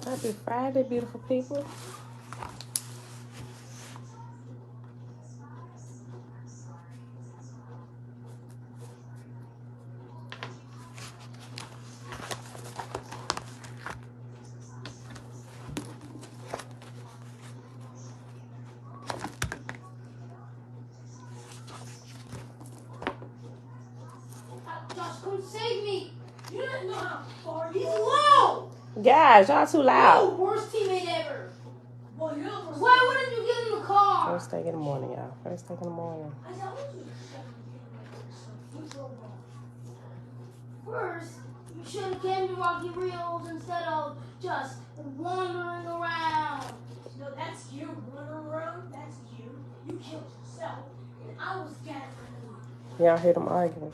Happy Friday, beautiful people. Josh, come save me. You don't know how far he's low. Guys, y'all too loud. No, worst teammate ever. Well, you're the worst. Why wouldn't you get in the car? First thing in the morning, y'all. First thing in the morning. I told you. First, you should have came to Rocky Reels instead of just wandering around. No, that's you wandering around. That's you. You killed yourself, and I was gathering you. Y'all hear them arguing.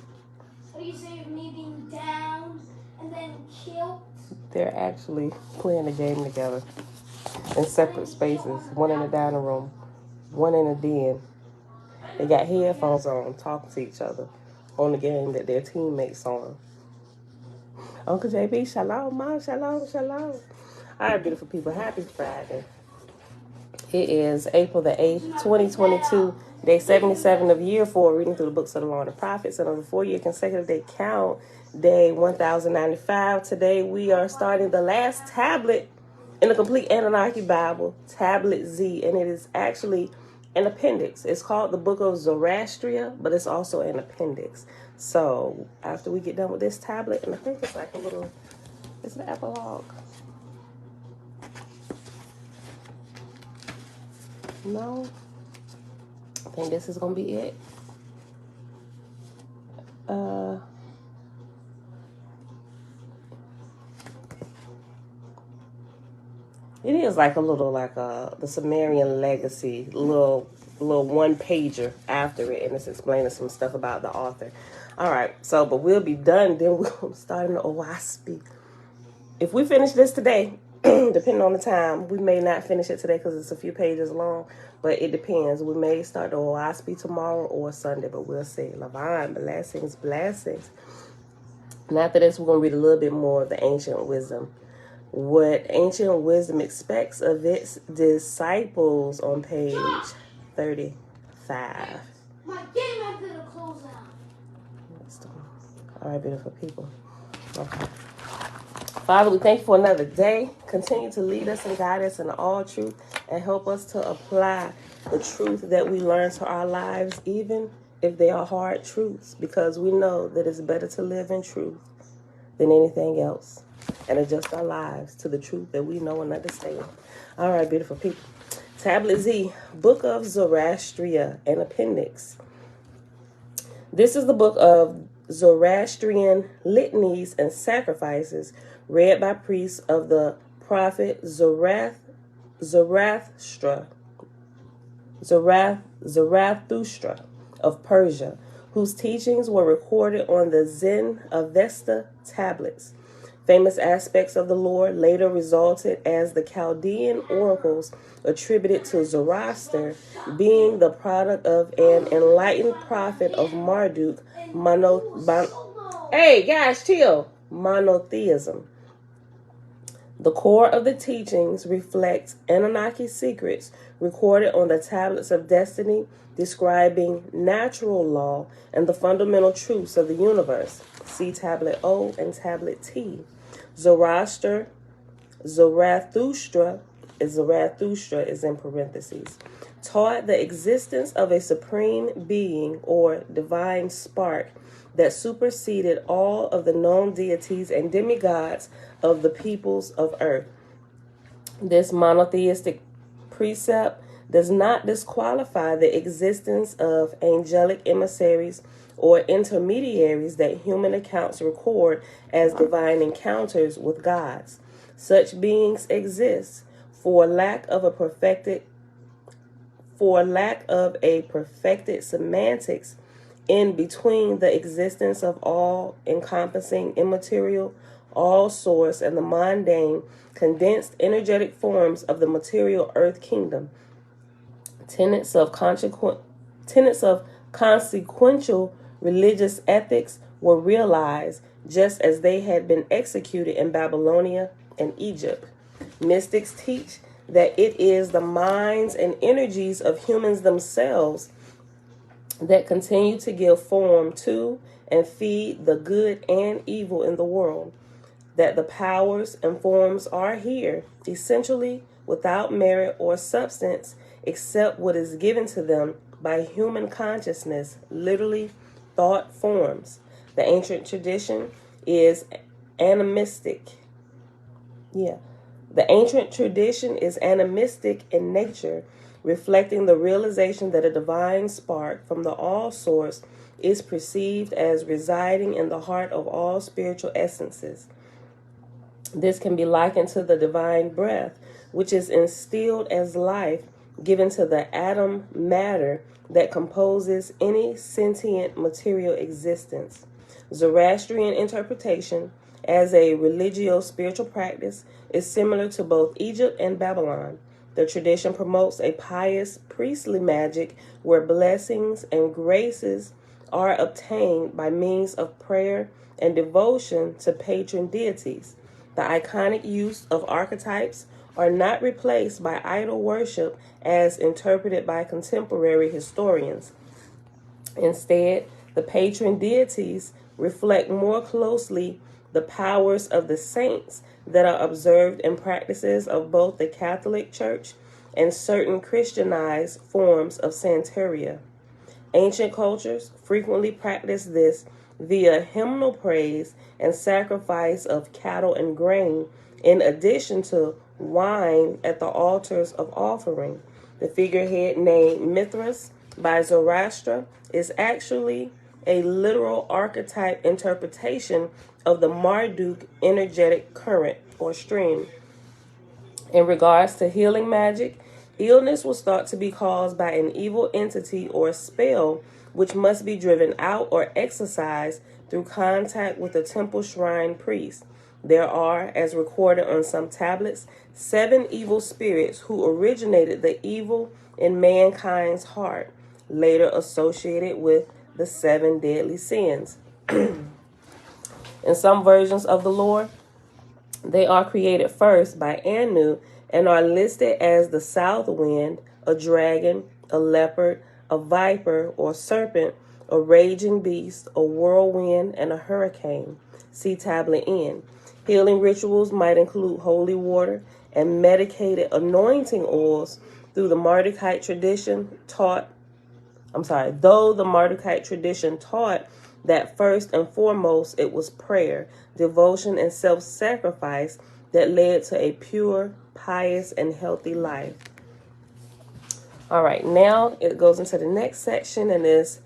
So you saved me being down and then killed? They're actually playing the game together in separate spaces. One in the dining room, one in the den. They got headphones on, talking to each other on the game that their teammates on. Uncle JB, shalom, mom, shalom, shalom. All right, beautiful people, happy Friday. It is April the 8th, 2022, day 77 of year 4, reading through the books of the law and the prophets, and on the 4-year consecutive day count, day 1095. Today we are starting the last tablet in the complete Annunaki Bible, Tablet Z, and it is actually an appendix. It's called the Book of Zoroastria, but it's also an appendix. So after we get done with this tablet, and I think it's like a little, it's an epilogue. No, I think this is gonna be it. It is like a little, like the Sumerian legacy, little one pager after it, and it's explaining some stuff about the author. All right, so but we'll be done. Then we'll start in the OSP. If we finish this today, depending on the time, we may not finish it today because it's a few pages long, but it depends. We may start the OSP tomorrow or Sunday, but we'll see. Lavon, blessings, blessings. And after this, we're going to read a little bit more of the ancient wisdom. What ancient wisdom expects of its disciples on page 35. My game has to close out. All right, beautiful people. Okay. Father, we thank you for another day. Continue to lead us and guide us in all truth and help us to apply the truth that we learn to our lives, even if they are hard truths, because we know that it's better to live in truth than anything else and adjust our lives to the truth that we know and understand. All right, beautiful people. Tablet Z, Book of Zoroastria, an appendix. This is the book of Zoroastrian litanies and sacrifices read by priests of the prophet Zarathustra of Persia, whose teachings were recorded on the Zen-Avesta tablets. Famous aspects of the Lord later resulted as the Chaldean oracles attributed to Zoroaster, being the product of an enlightened prophet of Marduk, monotheism. The core of the teachings reflects Anunnaki secrets recorded on the tablets of destiny, describing natural law and the fundamental truths of the universe. See Tablet O and Tablet T. Zarathustra is in parentheses, taught the existence of a supreme being or divine spark that superseded all of the known deities and demigods of the peoples of earth. This monotheistic precept does not disqualify the existence of angelic emissaries or intermediaries that human accounts record as divine encounters with gods. Such beings exist for lack of a perfected semantics in between the existence of all encompassing immaterial, all source, and the mundane, condensed energetic forms of the material earth kingdom. Tenets of consequential religious ethics were realized just as they had been executed in Babylonia and Egypt. Mystics teach that it is the minds and energies of humans themselves that continue to give form to and feed the good and evil in the world, that the powers and forms are here, essentially without merit or substance, except what is given to them by human consciousness, literally thought forms. The ancient tradition is animistic. Yeah. The ancient tradition is animistic in nature, reflecting the realization that a divine spark from the all source is perceived as residing in the heart of all spiritual essences. This can be likened to the divine breath, which is instilled as life given to the atom matter that composes any sentient material existence. Zoroastrian interpretation, as a religio-spiritual practice, is similar to both Egypt and Babylon. The tradition promotes a pious priestly magic where blessings and graces are obtained by means of prayer and devotion to patron deities. The iconic use of archetypes are not replaced by idol worship as interpreted by contemporary historians. Instead, the patron deities reflect more closely the powers of the saints that are observed in practices of both the Catholic Church and certain Christianized forms of Santeria. Ancient cultures frequently practiced this via hymnal praise and sacrifice of cattle and grain, in addition to wine at the altars of offering. The figurehead named Mithras by Zoroaster is actually a literal archetype interpretation of the Marduk energetic current or stream. In regards to healing magic, illness was thought to be caused by an evil entity or spell, which must be driven out or exorcised through contact with a temple shrine priest. There are, as recorded on some tablets, 7 evil spirits who originated the evil in mankind's heart, later associated with the 7 deadly sins. In some versions of the lore, they are created first by Anu and are listed as the south wind, a dragon, a leopard, a viper or serpent, a raging beast, a whirlwind, and a hurricane. See tablet N. Healing rituals might include holy water and medicated anointing oils through the Mardukite tradition though the Mardukite tradition taught that first and foremost it was prayer, devotion, and self-sacrifice that led to a pure, pious, and healthy life. All right, now it goes into the next section and is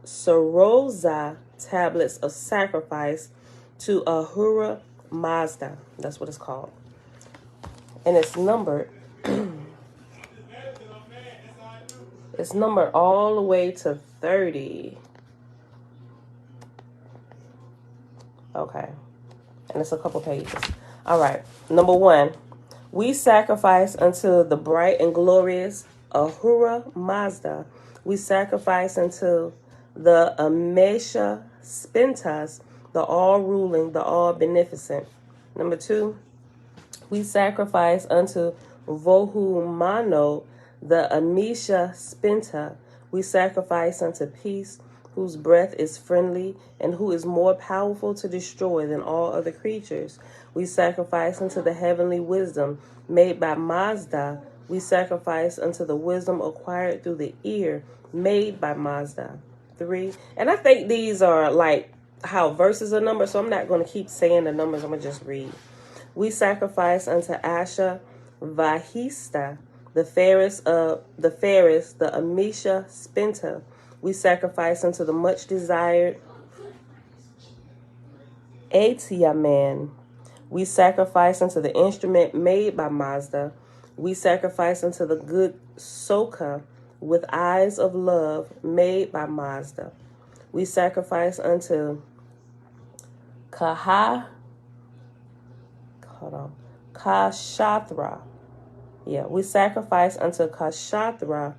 Sarosa tablets of sacrifice to Ahura Mazda. That's what it's called. And it's numbered. It's numbered all the way to 30. Okay. And it's a couple pages. All right. Number 1. We sacrifice unto the bright and glorious Ahura Mazda. We sacrifice unto the Amesha Spintas, the all-ruling, the all-beneficent. Number 2. We sacrifice unto Vohu Mano, the Amisha Spinta. We sacrifice unto peace, whose breath is friendly and who is more powerful to destroy than all other creatures. We sacrifice unto the heavenly wisdom made by Mazda. We sacrifice unto the wisdom acquired through the ear made by Mazda. 3. And I think these are like how verses are numbered, so I'm not going to keep saying the numbers. I'm going to just read. We sacrifice unto Asha Vahista, the fairest, the Amisha Spinta. We sacrifice unto the much desired Atiaman. We sacrifice unto the instrument made by Mazda. We sacrifice unto the good Soka with eyes of love made by Mazda. We sacrifice unto Kashathra. We sacrifice unto Kashathra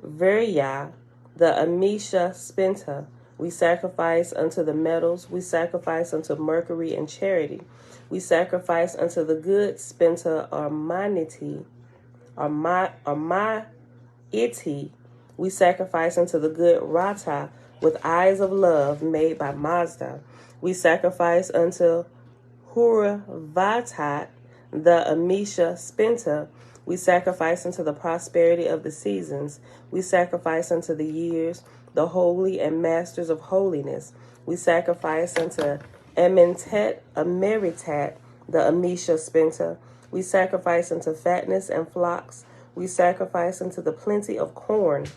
Virya, the Amisha Spinta. We sacrifice unto the metals. We sacrifice unto mercury and charity. We sacrifice unto the good spenta armanity, armaiti. We sacrifice unto the good rata with eyes of love made by Mazda. We sacrifice unto Huravatat, the Amisha spenta. We sacrifice unto the prosperity of the seasons. We sacrifice unto the years, the holy and masters of holiness. We sacrifice unto Amentet Ameritat, the Amisha spenta. We sacrifice unto fatness and flocks. We sacrifice unto the plenty of corn.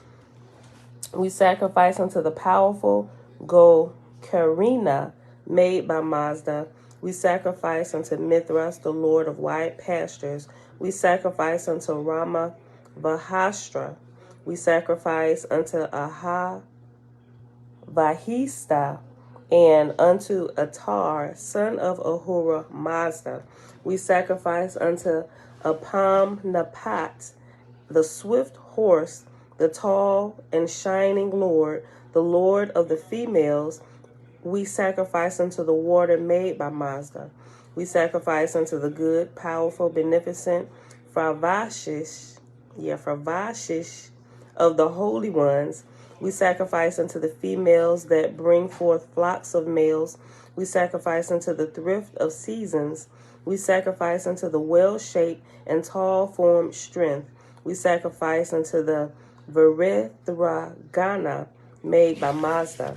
We sacrifice unto the powerful Go-Karina made by Mazda. We sacrifice unto Mithras, the Lord of wide pastures. We sacrifice unto Rama Vahastra. We sacrifice unto Aha Vahista and unto Atar, son of Ahura Mazda. We sacrifice unto Apam Napat, the swift horse, the tall and shining Lord, the Lord of the females. We sacrifice unto the water made by Mazda. We sacrifice unto the good, powerful, beneficent Fravashish of the holy ones. We sacrifice unto the females that bring forth flocks of males. We sacrifice unto the thrift of seasons. We sacrifice unto the well-shaped and tall-formed strength. We sacrifice unto the Verethragana made by Mazda.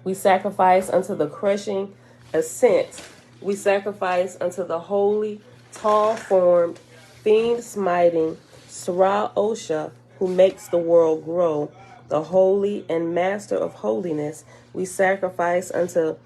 We sacrifice unto the crushing ascent. We sacrifice unto the holy, tall-formed, fiend-smiting Sra Osha, who makes the world grow, the holy and master of holiness. We sacrifice unto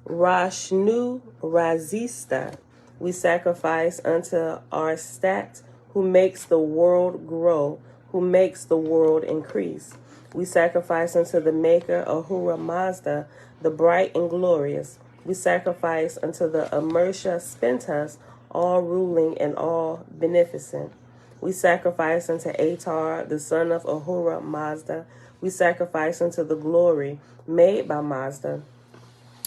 Rashnu Razista. We sacrifice unto Arstat, who makes the world grow, who makes the world increase. We sacrifice unto the Maker, Ahura Mazda, the bright and glorious. We sacrifice unto the Amersha Spentas, all ruling and all beneficent. We sacrifice unto Atar, the son of Ahura Mazda. We sacrifice unto the glory made by Mazda.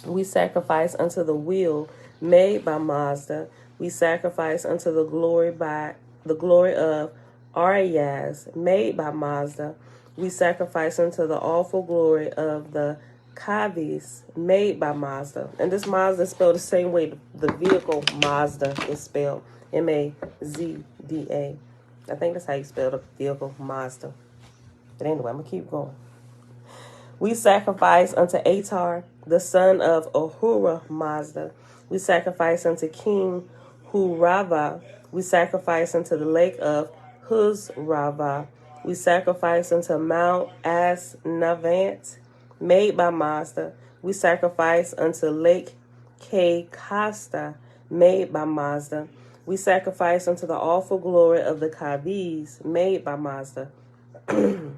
We sacrifice unto the will made by Mazda. We sacrifice unto the glory of Arias made by Mazda. We sacrifice unto the awful glory of the Kavis made by Mazda. And this Mazda is spelled the same way the vehicle Mazda is spelled. Mazda. I think that's how you spell the vehicle Mazda. But anyway, I'm going to keep going. We sacrifice unto Atar, the son of Ahura Mazda. We sacrifice unto King Hurava. We sacrifice unto the lake of Huzrava. We sacrifice unto Mount Asnavant, made by Mazda. We sacrifice unto Lake Kasta, made by Mazda. We sacrifice unto the awful glory of the Kavis, made by Mazda. And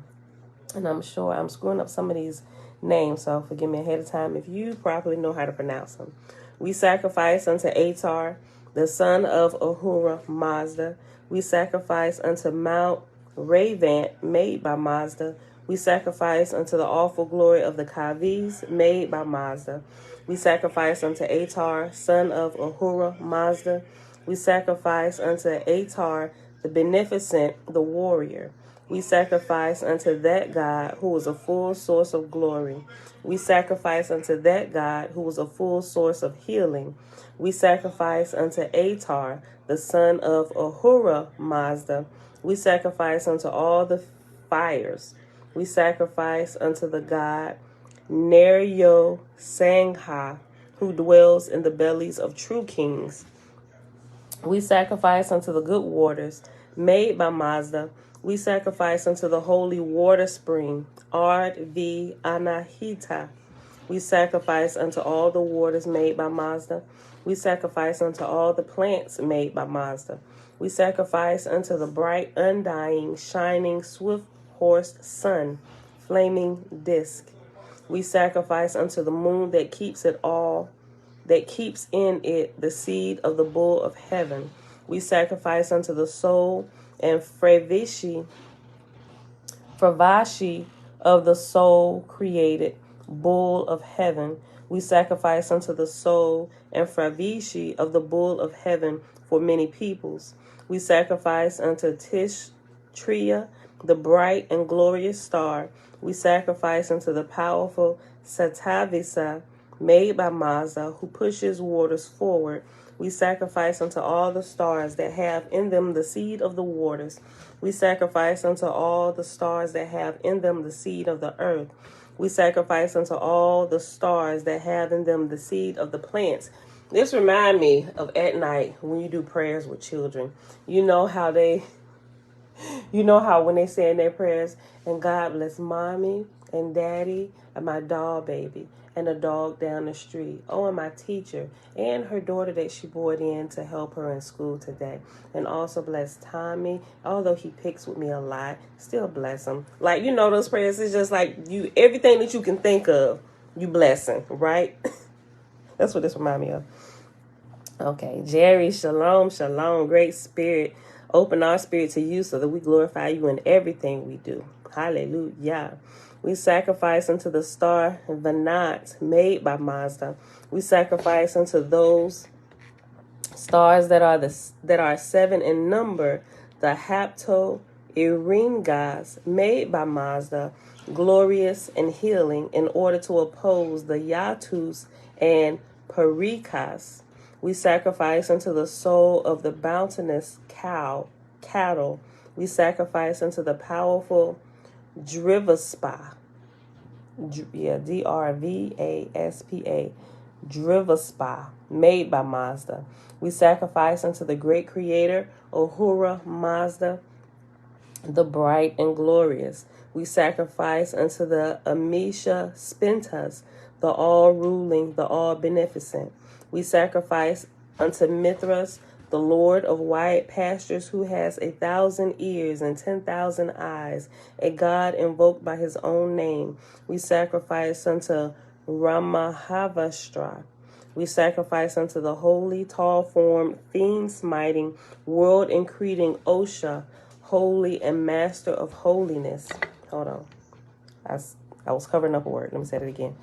I'm sure I'm screwing up some of these names, so forgive me ahead of time if you properly know how to pronounce them. We sacrifice unto Atar, the son of Ahura Mazda. We sacrifice unto Mount Ravant, made by Mazda. We sacrifice unto the awful glory of the Kavis, made by Mazda. We sacrifice unto Atar, son of Ahura Mazda. We sacrifice unto Atar, the beneficent, the warrior. We sacrifice unto that God who is a full source of glory. We sacrifice unto that God who is a full source of healing. We sacrifice unto Atar, the son of Ahura Mazda. We sacrifice unto all the fires. We sacrifice unto the God Neryo Sangha, who dwells in the bellies of true kings. We sacrifice unto the good waters, made by Mazda. We sacrifice unto the holy water spring, Ard V Anahita. We sacrifice unto all the waters made by Mazda. We sacrifice unto all the plants made by Mazda. We sacrifice unto the bright, undying, shining, swift-horsed sun, flaming disk. We sacrifice unto the moon that keeps in it the seed of the bull of heaven. We sacrifice unto the soul and Fravashi of the soul created bull of heaven. We sacrifice unto the soul and Fravishi of the bull of heaven for many peoples. We sacrifice unto Tria, the bright and glorious star. We sacrifice unto the powerful Satavisa, made by Mazda, who pushes waters forward. We sacrifice unto all the stars that have in them the seed of the waters. We sacrifice unto all the stars that have in them the seed of the earth. We sacrifice unto all the stars that have in them the seed of the plants. This reminds me of at night when you do prayers with children. You know how when they say in their prayers, and God bless mommy and daddy and my dog baby and the dog down the street. Oh, and my teacher and her daughter that she brought in to help her in school today. And also bless Tommy, although he picks with me a lot, still bless him. Like, those prayers is just like everything that you can think of, you blessing, right? That's what this reminds me of. Okay, Jerry, shalom, shalom, great spirit. Open our spirit to you so that we glorify you in everything we do. Hallelujah. We sacrifice unto the star Vanat, made by Mazda. We sacrifice unto those stars that are 7 in number, the Hapto Iringas, made by Mazda, glorious and healing, in order to oppose the Yatus and Parikas. We sacrifice unto the soul of the bounteous cattle. We sacrifice unto the powerful Drivaspa. Drvaspa. Drivaspa, made by Mazda. We sacrifice unto the great creator, Ahura Mazda, the bright and glorious. We sacrifice unto the Amisha Spintas, the all-ruling, the all-beneficent. We sacrifice unto Mithras, the Lord of wide pastures, who has 1,000 ears and 10,000 eyes, a God invoked by his own name. We sacrifice unto Ramahavastra. We sacrifice unto the holy, tall-formed, fiend-smiting, world-increasing Osha, holy and master of holiness. Hold on. I was covering up a word. Let me say it again.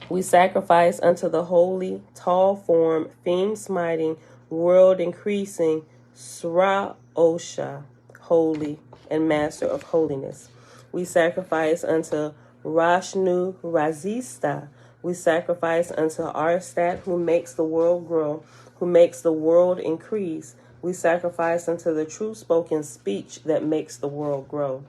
We sacrifice unto the holy, tall-formed, fiend-smiting, world-increasing Sra Osha, holy and master of holiness. We sacrifice unto Rashnu Razista. We sacrifice unto Arstat, who makes the world grow, who makes the world increase. We sacrifice unto the true spoken speech that makes the world grow.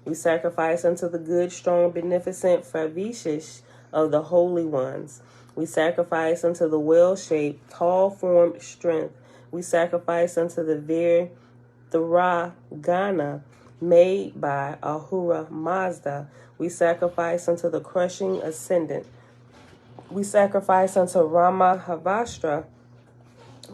We sacrifice unto the good, strong, beneficent Fravishish of the holy ones. We sacrifice unto the well-shaped, tall-formed strength. We sacrifice unto the very Gana, made by Ahura Mazda. We sacrifice unto the crushing ascendant. We sacrifice unto Rama Havastra.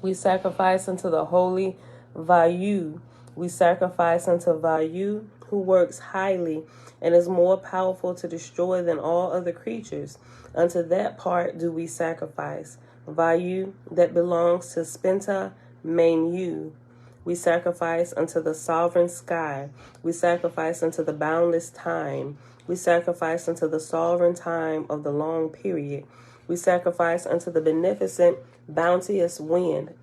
We sacrifice unto the holy Vayu. We sacrifice unto Vayu, who works highly and is more powerful to destroy than all other creatures. Unto that part do we sacrifice. Vayu, that belongs to Spenta Manu. We sacrifice unto the sovereign sky. We sacrifice unto the boundless time. We sacrifice unto the sovereign time of the long period. We sacrifice unto the beneficent, bounteous wind.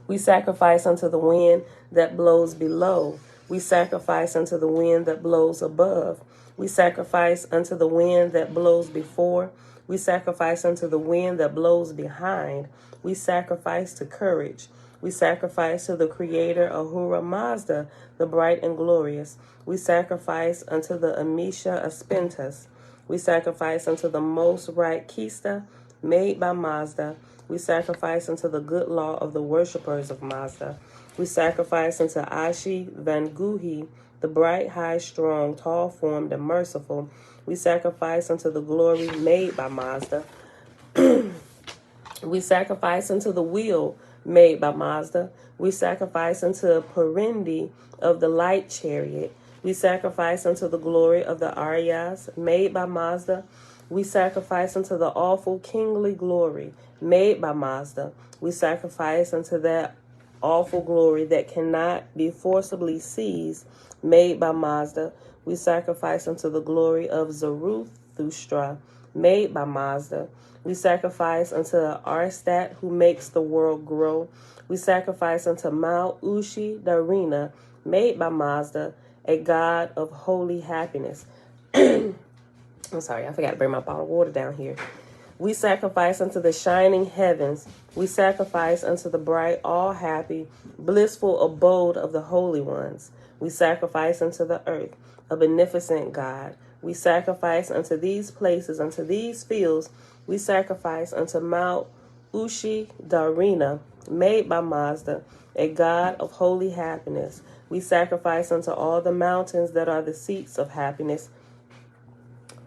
We sacrifice unto the wind that blows below. We sacrifice unto the wind that blows above. We sacrifice unto the wind that blows before. We sacrifice unto the wind that blows behind. We sacrifice to courage. We sacrifice to the Creator, Ahura Mazda, the bright and glorious. We sacrifice unto the Amisha Aspentas. We sacrifice unto the most right Kista, made by Mazda. We sacrifice unto the good law of the worshippers of Mazda. We sacrifice unto Ashi Vanguhi, the bright, high, strong, tall-formed, and merciful. We sacrifice unto the glory made by Mazda. We sacrifice unto the wheel made by Mazda. We sacrifice unto Parindi of the light chariot. We sacrifice unto the glory of the Aryas made by Mazda. We sacrifice unto the awful kingly glory made by Mazda. We sacrifice unto that awful glory that cannot be forcibly seized made by Mazda. we sacrifice unto the glory of Zarathustra, made by Mazda. We sacrifice unto Arstat, who makes the world grow. We sacrifice unto Mount Ushi Darina, made by Mazda, a god of holy happiness. I'm sorry, I forgot to bring my bottle of water down here. We sacrifice unto the shining heavens. We sacrifice unto the bright, all-happy, blissful abode of the holy ones. We sacrifice unto the earth, a beneficent God. We sacrifice unto these places, unto these fields. We sacrifice unto Mount Ushi Darina, made by Mazda, a god of holy happiness. We sacrifice unto all the mountains that are the seats of happiness,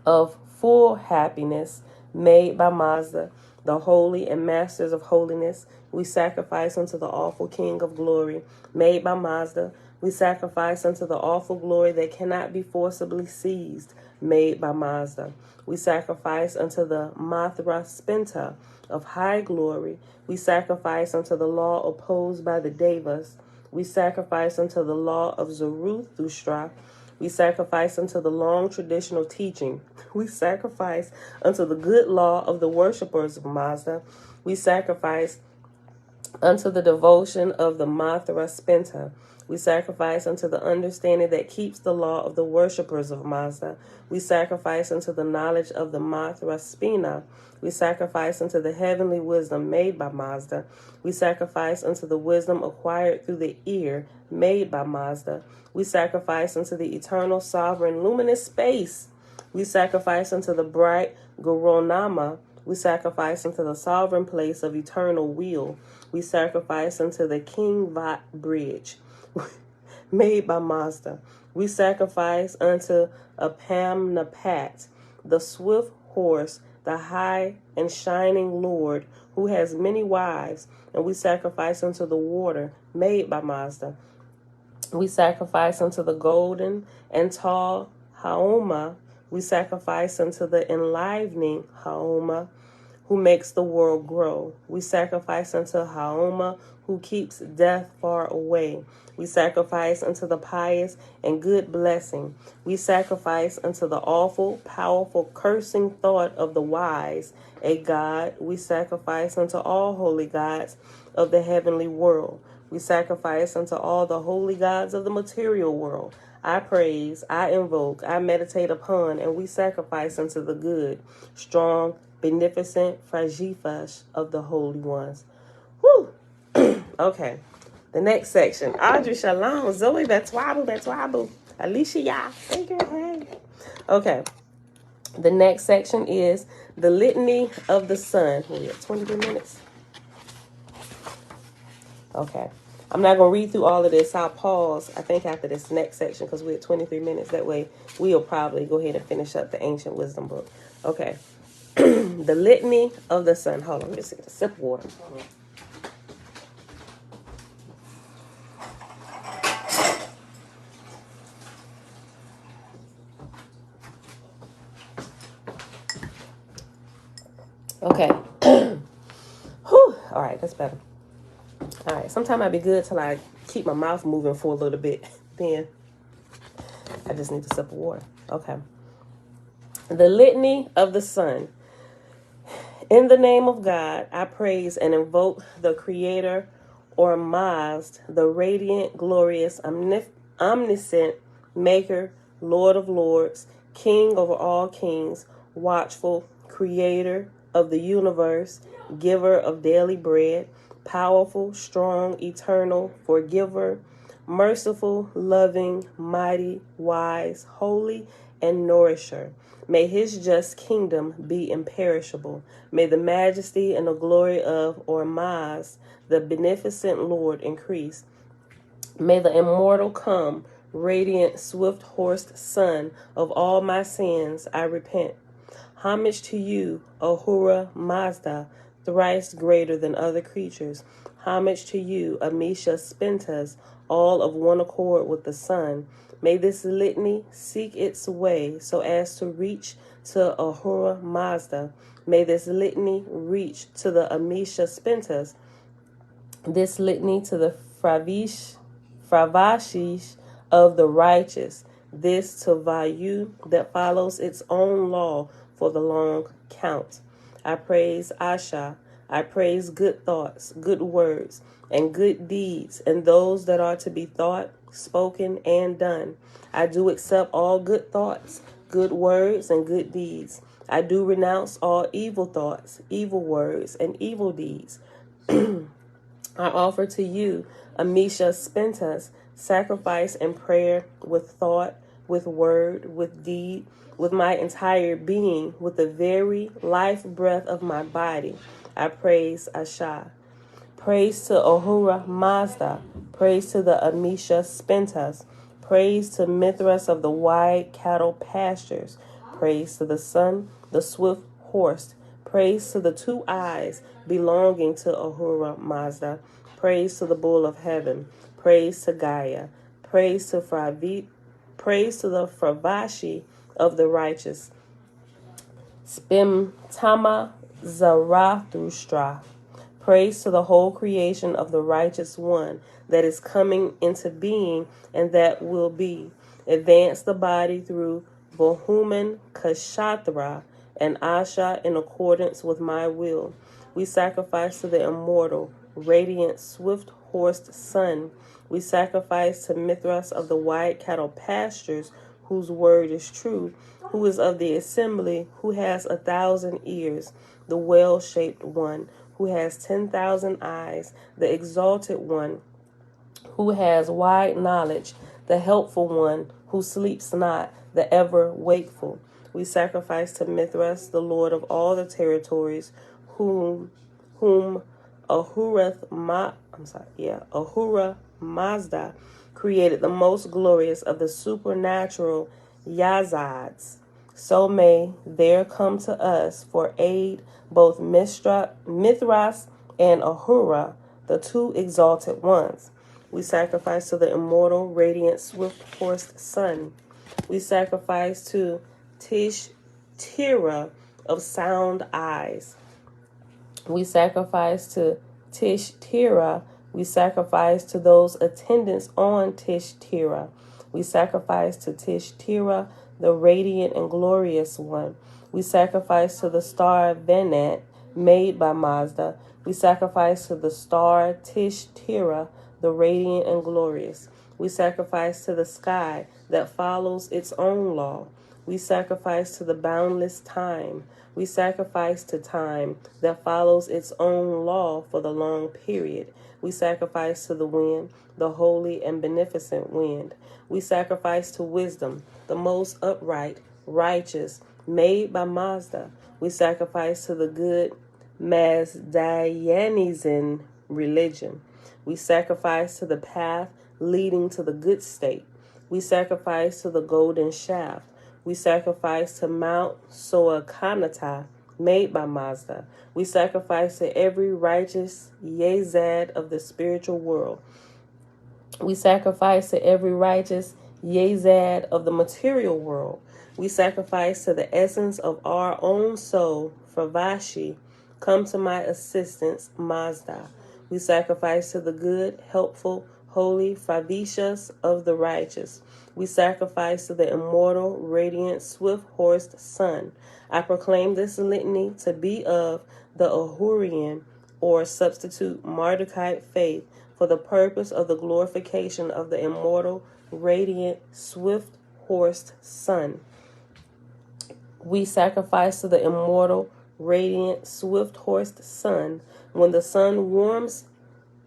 of full happiness, made by Mazda, the holy and masters of holiness. We sacrifice unto the awful King of glory, made by Mazda. We sacrifice unto the awful glory that cannot be forcibly seized, made by Mazda. We sacrifice unto the Mathra Spenta of high glory. We sacrifice unto the law opposed by the Devas. We sacrifice unto the law of Zarathustra. We sacrifice unto the long traditional teaching. We sacrifice unto the good law of the worshippers of Mazda. We sacrifice unto the devotion of the Mathra Spenta. We sacrifice unto the understanding that keeps the law of the worshippers of Mazda. We sacrifice unto the knowledge of the Mathra Spina. We sacrifice unto the heavenly wisdom made by Mazda. We sacrifice unto the wisdom acquired through the ear made by Mazda. We sacrifice unto the eternal, sovereign, luminous space. We sacrifice unto the bright Guronama. We sacrifice unto the sovereign place of eternal will. We sacrifice unto the King Vat Bridge, made by Mazda. We sacrifice unto a Pamnapat, the swift horse, the high and shining Lord, who has many wives. And we sacrifice unto the water, made by Mazda. We sacrifice unto the golden and tall Haoma. We sacrifice unto the enlivening Haoma, who makes the world grow. We sacrifice unto Haoma, who keeps death far away. We sacrifice unto the pious and good blessing. We sacrifice unto the awful, powerful, cursing thought of the wise, a God. We sacrifice unto all holy gods of the heavenly world. We sacrifice unto all the holy gods of the material world. I praise, I invoke, I meditate upon, and we sacrifice unto the good, strong, beneficent Frajifash of the holy ones. Whew. Okay. The next section. Audrey Shalom, Zoe Betwabu, Alicia Ya. Hey girl, hey. Okay. The next section is the Litany of the Sun. We have 23 minutes. Okay. I'm not going to read through all of this. I'll pause, I think, after this next section because we're at 23 minutes. That way, we'll probably go ahead and finish up the Ancient Wisdom book. Okay. The Litany of the Sun. Hold on. Let me just get a sip of water. Okay. Whew. All right. That's better. All right. Sometimes I'd be good till I keep my mouth moving for a little bit. Then I just need a sip of water. Okay. The Litany of the Sun. In the name of God, I praise and invoke the Creator, or Mazd, the radiant, glorious, omniscient, Maker, Lord of lords, King over all kings, watchful, Creator of the universe, giver of daily bread, powerful, strong, eternal, forgiver, merciful, loving, mighty, wise, holy, and nourisher. May his just kingdom be imperishable. May the majesty and the glory of Ormaz, the beneficent Lord, increase. May the immortal come, radiant, swift-horsed Son of all my sins, I repent. Homage to you, Ahura Mazda, thrice greater than other creatures. Homage to you, Amisha Spentas, all of one accord with the sun. May this litany seek its way so as to reach to Ahura Mazda. May this litany reach to the Amisha Spentas. This litany to the Fravashish of the righteous. this to value that follows its own law for the long count. I praise Asha. I praise good thoughts, good words, and good deeds, and those that are to be thought, spoken, and done. I do accept all good thoughts, good words, and good deeds. I do renounce all evil thoughts, evil words, and evil deeds. I offer to you, Amisha Spentas, sacrifice and prayer with thought, with word, with deed, with my entire being, with the very life breath of my body. I praise Asha. Praise to Ahura Mazda. Praise to the Amisha Spentas. Praise to Mithras of the wide cattle pastures. Praise to the sun, the swift horse. Praise to the two eyes belonging to Ahura Mazda. Praise to the bull of heaven. Praise to Gaia. Praise to Praise to the Fravashi of the righteous. Spim Tama Zarathustra. Praise to the whole creation of the righteous one that is coming into being and that will be. Advance the body through Bohuman Kashatra and Asha in accordance with my will. We sacrifice to the immortal, radiant, swift-horsed sun. We sacrifice to Mithras of the wide cattle pastures, whose word is true, who is of the assembly, who has 1,000 ears, the well-shaped one, who has 10,000 eyes, the exalted one, who has wide knowledge, the helpful one, who sleeps not, the ever wakeful. We sacrifice to Mithras, the Lord of all the territories, whom Ahura Mazda created, the most glorious of the supernatural Yazads. So may there come to us for aid both Mithras and Ahura, the two exalted ones. We sacrifice to the immortal, radiant, swift-horsed sun. We sacrifice to Tish-Tira of sound eyes. We sacrifice to Tish-Tira. We sacrifice to those attendants on Tish-Tira. We sacrifice to Tish-Tira, the radiant and glorious one. We sacrifice to the star Venant, made by Mazda. We sacrifice to the star Tish-Tira, the radiant and glorious. We sacrifice to the sky that follows its own law. We sacrifice to the boundless time. We sacrifice to time that follows its own law for the long period. We sacrifice to the wind, the holy and beneficent wind. We sacrifice to wisdom, the most upright, righteous, made by Mazda. We sacrifice to the good Mazdayanism religion. We sacrifice to the path leading to the good state. We sacrifice to the golden shaft. We sacrifice to Mount Soakanata, made by Mazda. We sacrifice to every righteous Yazad of the spiritual world. We sacrifice to every righteous Yazad of the material world. We sacrifice to the essence of our own soul, Fravashi. Come to my assistance, Mazda. We sacrifice to the good, helpful, holy Favishas of the righteous. We sacrifice to the immortal, radiant, swift-horsed sun. I proclaim this litany to be of the Ahurian, or substitute Mardukite faith, for the purpose of the glorification of the immortal, radiant, swift-horsed sun. We sacrifice to the immortal, radiant, swift-horsed sun. When the sun warms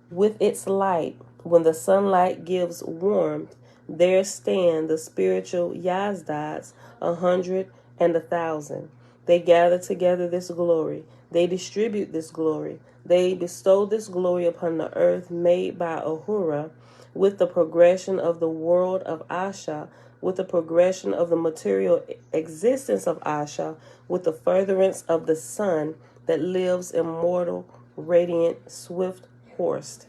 with its light, when the sunlight gives warmth, there stand the spiritual Yazdads, 100 and 1,000. They gather together this glory. They distribute this glory. They bestow this glory upon the earth made by Ahura, with the progression of the world of Asha, with the progression of the material existence of Asha, with the furtherance of the sun that lives immortal, radiant, swift-horsed.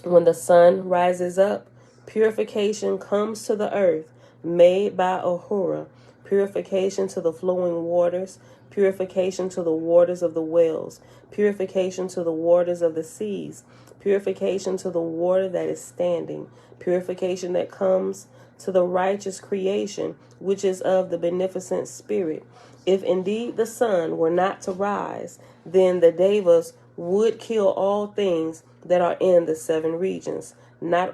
When the sun rises up, purification comes to the earth, made by Ahura, purification to the flowing waters, purification to the waters of the wells, purification to the waters of the seas, purification to the water that is standing, purification that comes to the righteous creation, which is of the beneficent spirit. If indeed the sun were not to rise, then the devas would kill all things that are in the 7 regions. Not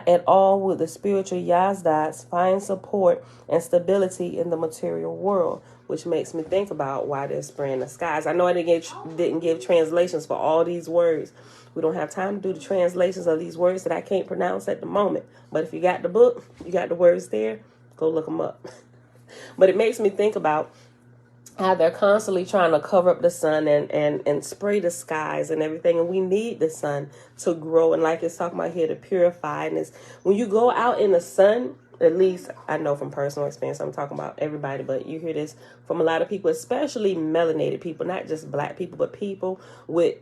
at all would the spiritual Yazdas find support and stability in the material world, which makes me think about why they're spraying the skies. I know I didn't give translations for all these words. We don't have time to do the translations of these words that I can't pronounce at the moment. But if you got the book, you got the words there, go look them up. But it makes me think about how they're constantly trying to cover up the sun and spray the skies and everything. And we need the sun to grow. And like it's talking about here, to purify. And it's, when you go out in the sun, at least I know from personal experience, I'm talking about everybody, but you hear this from a lot of people, especially melanated people, not just black people, but people with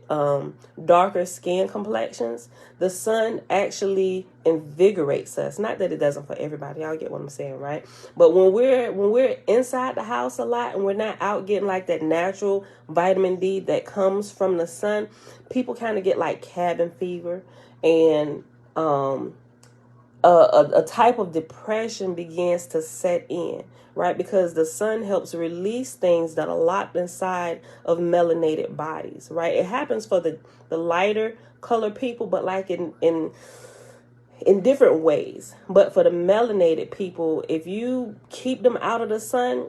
darker skin complexions. The sun actually invigorates us. Not that it doesn't for everybody. Y'all get what I'm saying, right? But when we're inside the house a lot and we're not out getting like that natural vitamin D that comes from the sun, people kind of get like cabin fever, and a type of depression begins to set in, right? Because the sun helps release things that are locked inside of melanated bodies, right? It happens for the lighter color people, but like in different ways. But for the melanated people, if you keep them out of the sun,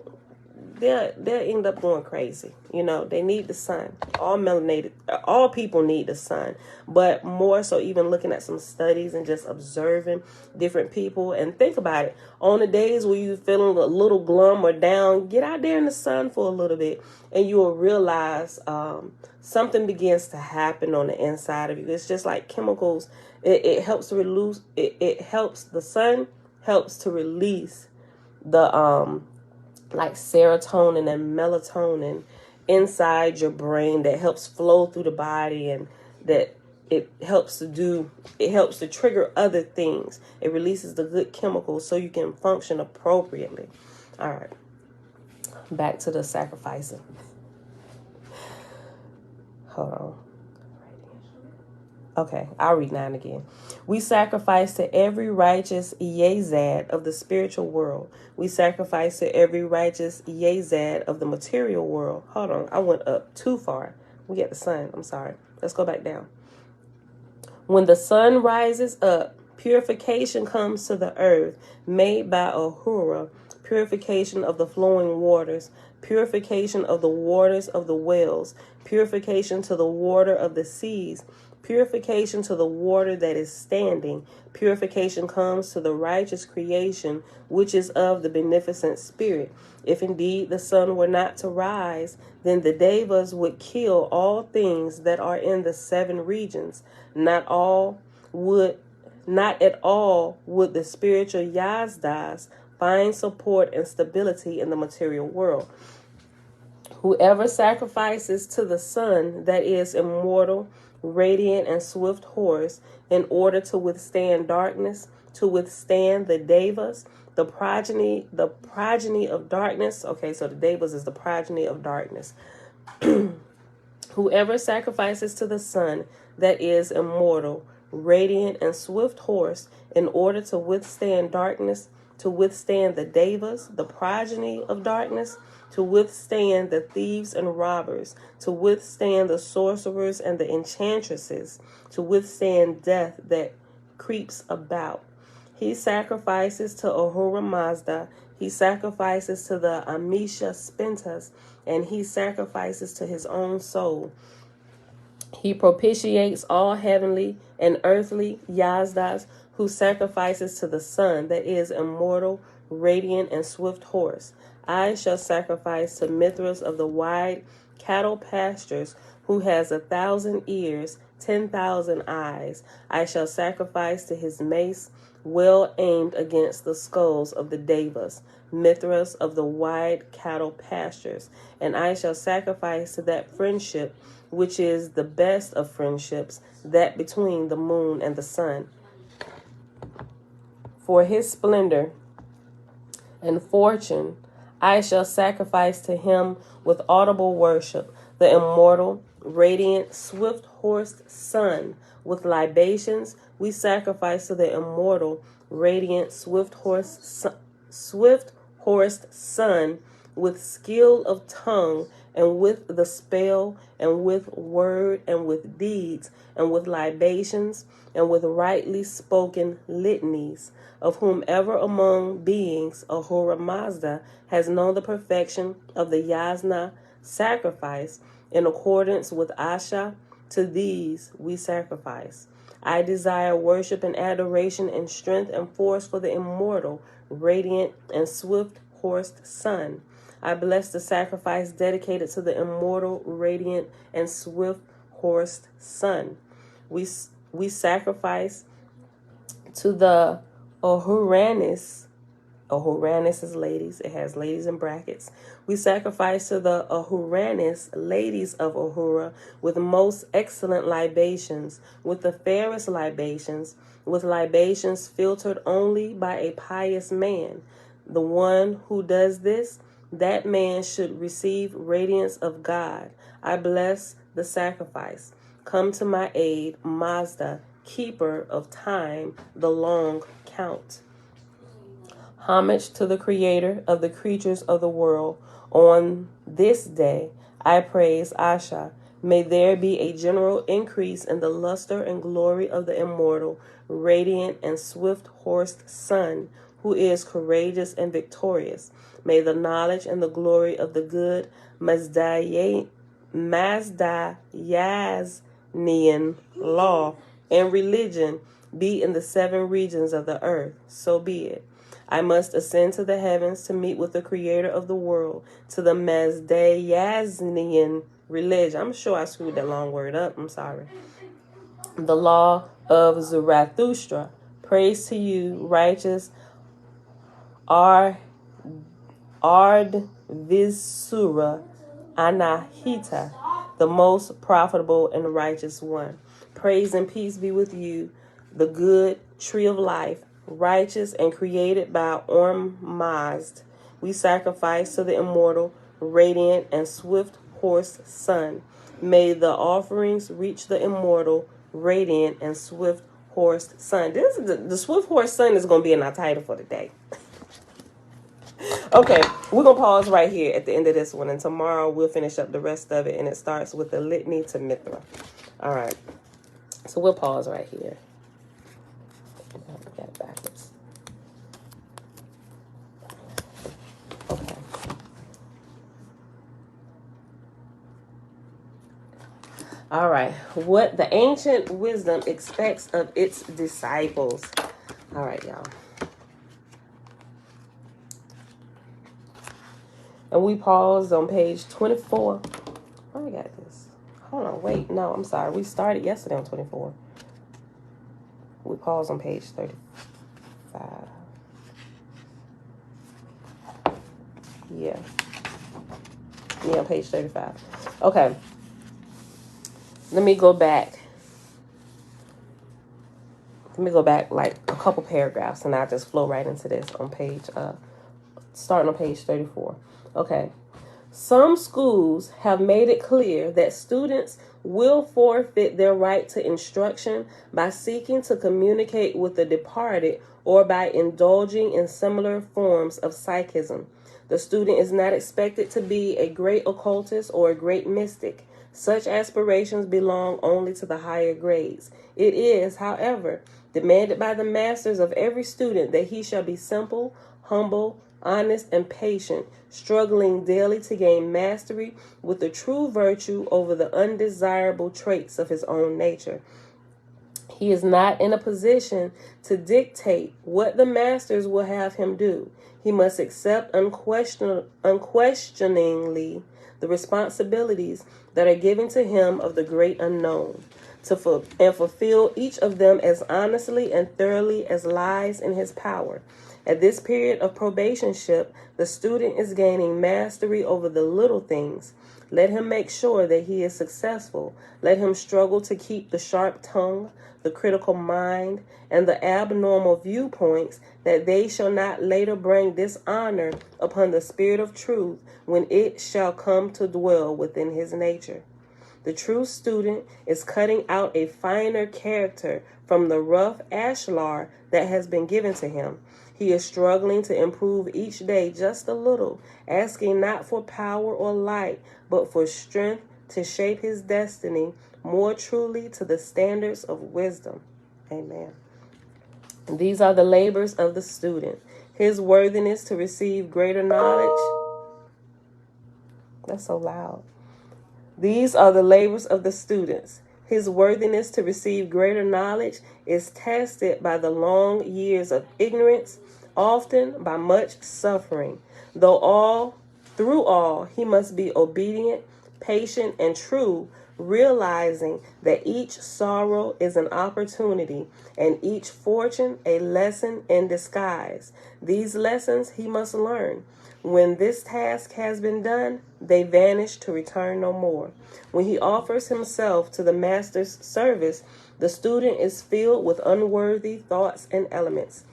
they'll end up going crazy. You know, they need the sun. All people need the sun, but more so even looking at some studies and just observing different people. And think about it, on the days where you're feeling a little glum or down, get out there in the sun for a little bit and you will realize something begins to happen on the inside of you. It's just like chemicals. It helps to release, the sun helps to release the like serotonin and melatonin inside your brain that helps flow through the body, and that it helps to trigger other things. It releases the good chemicals so you can function appropriately. All right, back to the sacrificing. Hold on. Okay, I'll read 9 again. We sacrifice to every righteous Yazad of the spiritual world. We sacrifice to every righteous Yazad of the material world. Hold on, I went up too far. We got the sun. I'm sorry. Let's go back down. When the sun rises up, purification comes to the earth, made by Ahura, purification of the flowing waters, purification of the waters of the wells, purification to the water of the seas, purification to the water that is standing. Purification comes to the righteous creation, which is of the beneficent spirit. If indeed the sun were not to rise, then the devas would kill all things that are in the 7 regions. Not at all would the spiritual Yazdas find support and stability in the material world. Whoever sacrifices to the sun that is immortal, radiant, and swift horse, in order to withstand darkness, to withstand the devas, the progeny of darkness. Okay, so the devas is the progeny of darkness. Whoever sacrifices to the sun that is immortal, radiant, and swift horse, in order to withstand darkness, to withstand the devas, the progeny of darkness, to withstand the thieves and robbers, to withstand the sorcerers and the enchantresses, to withstand death that creeps about. He sacrifices to Ahura Mazda, he sacrifices to the Amisha Spentas, and he sacrifices to his own soul. He propitiates all heavenly and earthly Yazdas who sacrifices to the sun that is immortal, radiant, and swift horse. I shall sacrifice to Mithras of the wide cattle pastures, who has 1,000 ears, 10,000 eyes. I shall sacrifice to his mace, well aimed against the skulls of the devas, Mithras of the wide cattle pastures. And I shall sacrifice to that friendship, which is the best of friendships, that between the moon and the sun. For his splendor and fortune, I shall sacrifice to him with audible worship, the immortal, radiant, swift-horsed sun. With libations, we sacrifice to the immortal, radiant, swift-horsed sun, with skill of tongue, and with the spell, and with word, and with deeds, and with libations, and with rightly spoken litanies, of whomever among beings Ahura Mazda has known the perfection of the Yasna sacrifice, in accordance with Asha, to these we sacrifice. I desire worship and adoration and strength and force for the immortal, radiant, and swift-horsed sun. I bless the sacrifice dedicated to the immortal, radiant, and swift-horsed sun. We sacrifice to the Ahuranis. Ahuranis is ladies. It has ladies in brackets. We sacrifice to the Ahuranis, ladies of Ahura, with most excellent libations, with the fairest libations, with libations filtered only by a pious man. The one who does this, that man should receive radiance of God. I bless the sacrifice. Come to my aid, Mazda, keeper of time, the long count. Homage to the Creator of the creatures of the world. On this day, I praise Asha. May there be a general increase in the luster and glory of the immortal, radiant and swift-horsed sun, who is courageous and victorious. May the knowledge and the glory of the good Mazdayaznian law and religion be in the 7 regions of the earth. So be it. I must ascend to the heavens to meet with the Creator of the world, to the Mazdayaznian religion. I'm sure I screwed that long word up. I'm sorry. The law of Zarathustra. Praise to you, righteous Ardvisura Anahita, the most profitable and righteous one. Praise and peace be with you, the good tree of life, righteous and created by Ormazd. We sacrifice to the immortal, radiant and swift-horsed sun. May the offerings reach the immortal, radiant and swift-horsed sun. The swift-horsed sun is going to be in our title for today. Okay, we're going to pause right here at the end of this one, and tomorrow we'll finish up the rest of it, and it starts with the litany to Mithra. All right, so we'll pause right here. Got it backwards. Okay. All right, what the ancient wisdom expects of its disciples. All right, y'all. And we paused on page 24. Oh, I got this. Hold on, wait. No, I'm sorry. We started yesterday on 24. We paused on page 35. Yeah, page 35. Okay. Let me go back. Like a couple paragraphs, and I'll just flow right into this on page, starting on page 34. Okay. Some schools have made it clear that students will forfeit their right to instruction by seeking to communicate with the departed or by indulging in similar forms of psychism. The student is not expected to be a great occultist or a great mystic. Such aspirations belong only to the higher grades. It is, however, demanded by the masters of every student that he shall be simple, humble, honest, and patient, struggling daily to gain mastery with the true virtue over the undesirable traits of his own nature. He is not in a position to dictate what the masters will have him do. He must accept unquestioningly the responsibilities that are given to him of the great unknown, and fulfill each of them as honestly and thoroughly as lies in his power. At this period of probationship, the student is gaining mastery over the little things. Let him make sure that he is successful. Let him struggle to keep the sharp tongue, the critical mind, and the abnormal viewpoints, that they shall not later bring dishonor upon the spirit of truth when it shall come to dwell within his nature. The true student is cutting out a finer character from the rough ashlar that has been given to him. He is struggling to improve each day just a little, asking not for power or light, but for strength to shape his destiny more truly to the standards of wisdom. Amen. These are the labors of the student. His worthiness to receive greater knowledge. That's so loud. These are the labors of the students. His worthiness to receive greater knowledge is tested by the long years of ignorance, often by much suffering. Through all, he must be obedient, patient, and true, realizing that each sorrow is an opportunity and each fortune a lesson in disguise. These lessons he must learn. When this task has been done, they vanish to return no more. When he offers himself to the master's service, the student is filled with unworthy thoughts and elements.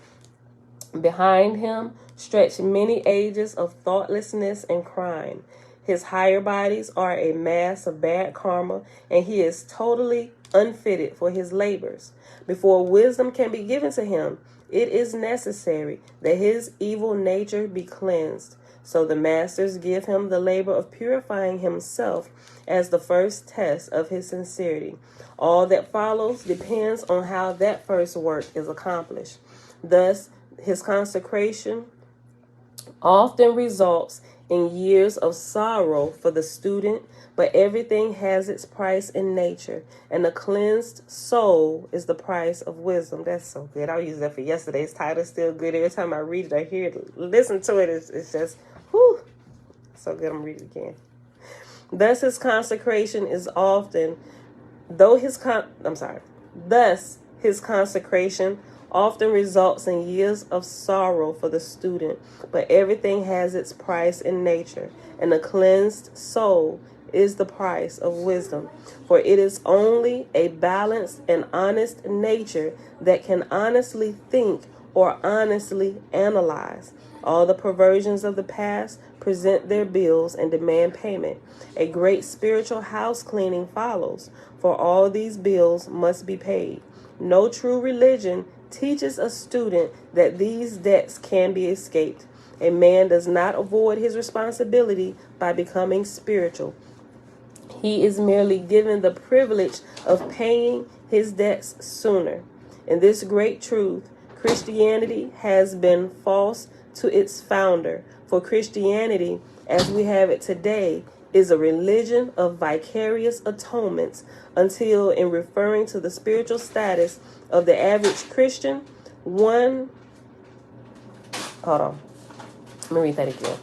Behind him stretch many ages of thoughtlessness and crime. His higher bodies are a mass of bad karma, and he is totally unfitted for his labors. Before wisdom can be given to him, it is necessary that his evil nature be cleansed. So the masters give him the labor of purifying himself as the first test of his sincerity. All that follows depends on how that first work is accomplished. Thus, his consecration often results in years of sorrow for the student, but everything has its price in nature, and a cleansed soul is the price of wisdom. That's so good. I'll use that for yesterday's title. Still good. Every time I read it, I hear it, listen to it, it's just, whew, so good. I'm reading it again. Thus his consecration is often, Thus his consecration often results in years of sorrow for the student, but everything has its price in nature, and a cleansed soul is the price of wisdom. For it is only a balanced and honest nature that can honestly think or honestly analyze. All the perversions of the past present their bills and demand payment. A great spiritual house cleaning follows, for all these bills must be paid. No true religion teaches a student that these debts can be escaped. A man does not avoid his responsibility by becoming spiritual. He is merely given the privilege of paying his debts sooner. In this great truth, Christianity has been false to its founder, for Christianity, as we have it today, is a religion of vicarious atonements until, in referring to the spiritual status of the average Christian, Hold on. Let me read that again.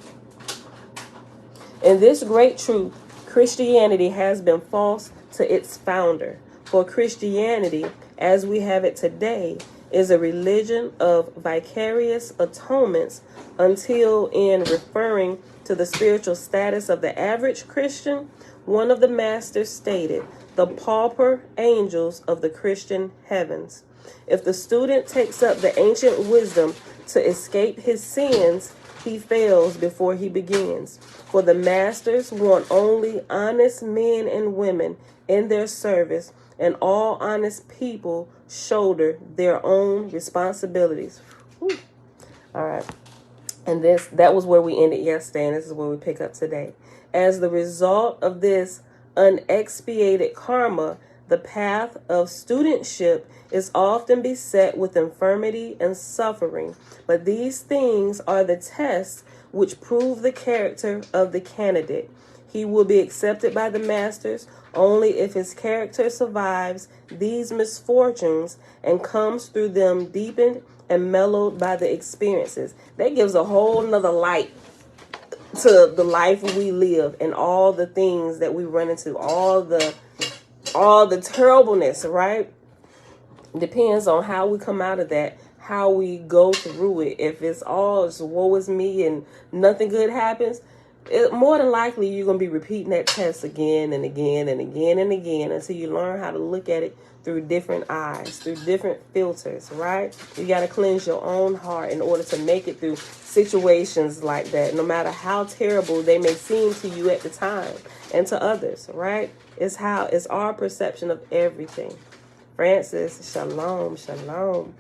In this great truth, Christianity has been false to its founder. For Christianity, as we have it today, is a religion of vicarious atonements until, in referring to the spiritual status of the average Christian, one of the masters stated, the pauper angels of the Christian heavens. If the student takes up the ancient wisdom to escape his sins, he fails before he begins. For the masters want only honest men and women in their service, and all honest people shoulder their own responsibilities. Whew. All right. And that was where we ended yesterday, and this is where we pick up today. As the result of this unexpiated karma, the path of studentship is often beset with infirmity and suffering. But these things are the tests which prove the character of the candidate. He will be accepted by the masters only if his character survives these misfortunes and comes through them deepened and mellowed by the experiences. That gives a whole nother light to the life we live and all the things that we run into, all the terribleness, right? Depends on how we come out of that, how we go through it. If it's all woe is me and nothing good happens, more than likely you're going to be repeating that test again and again and again and again until you learn how to look at it through different eyes, through different filters, right? You got to cleanse your own heart in order to make it through situations like that, no matter how terrible they may seem to you at the time and to others, right? It's our perception of everything. Francis, shalom, shalom.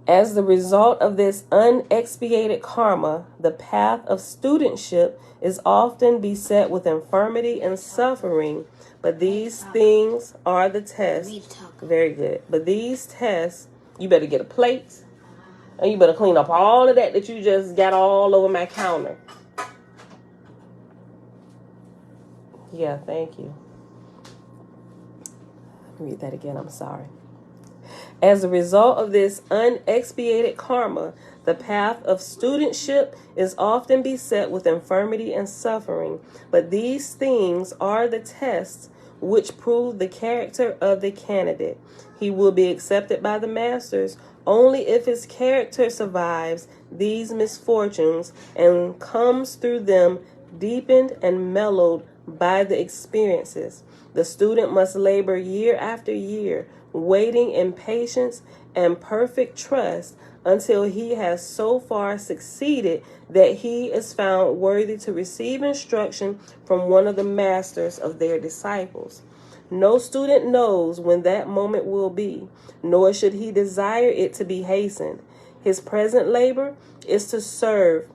As the result of this unexpiated karma, the path of studentship is often beset with infirmity and suffering, but these things are the tests. Very good. But these tests, you better get a plate, and you better clean up all of that you just got all over my counter. Yeah, thank you. Read that again, I'm sorry. As a result of this unexpiated karma, the path of studentship is often beset with infirmity and suffering, but these things are the tests which prove the character of the candidate. He will be accepted by the masters only if his character survives these misfortunes and comes through them deepened and mellowed by the experiences. The student must labor year after year, waiting in patience and perfect trust until he has so far succeeded that he is found worthy to receive instruction from one of the masters of their disciples. No student knows when that moment will be, nor should he desire it to be hastened. His present labor is to serve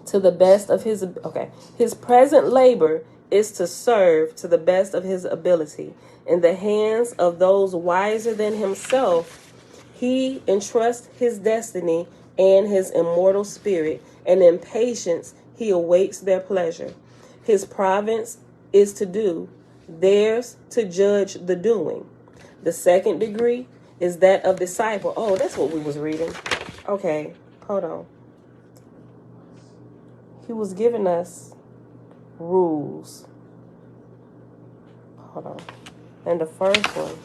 to the best of his present labor is to serve to the best of his ability. In the hands of those wiser than himself, he entrusts his destiny and his immortal spirit, and in patience he awaits their pleasure. His province is to do, theirs to judge the doing. The second degree is that of disciple. Oh, that's what we was reading. Okay, hold on. He was giving us rules. Hold on. And the first one.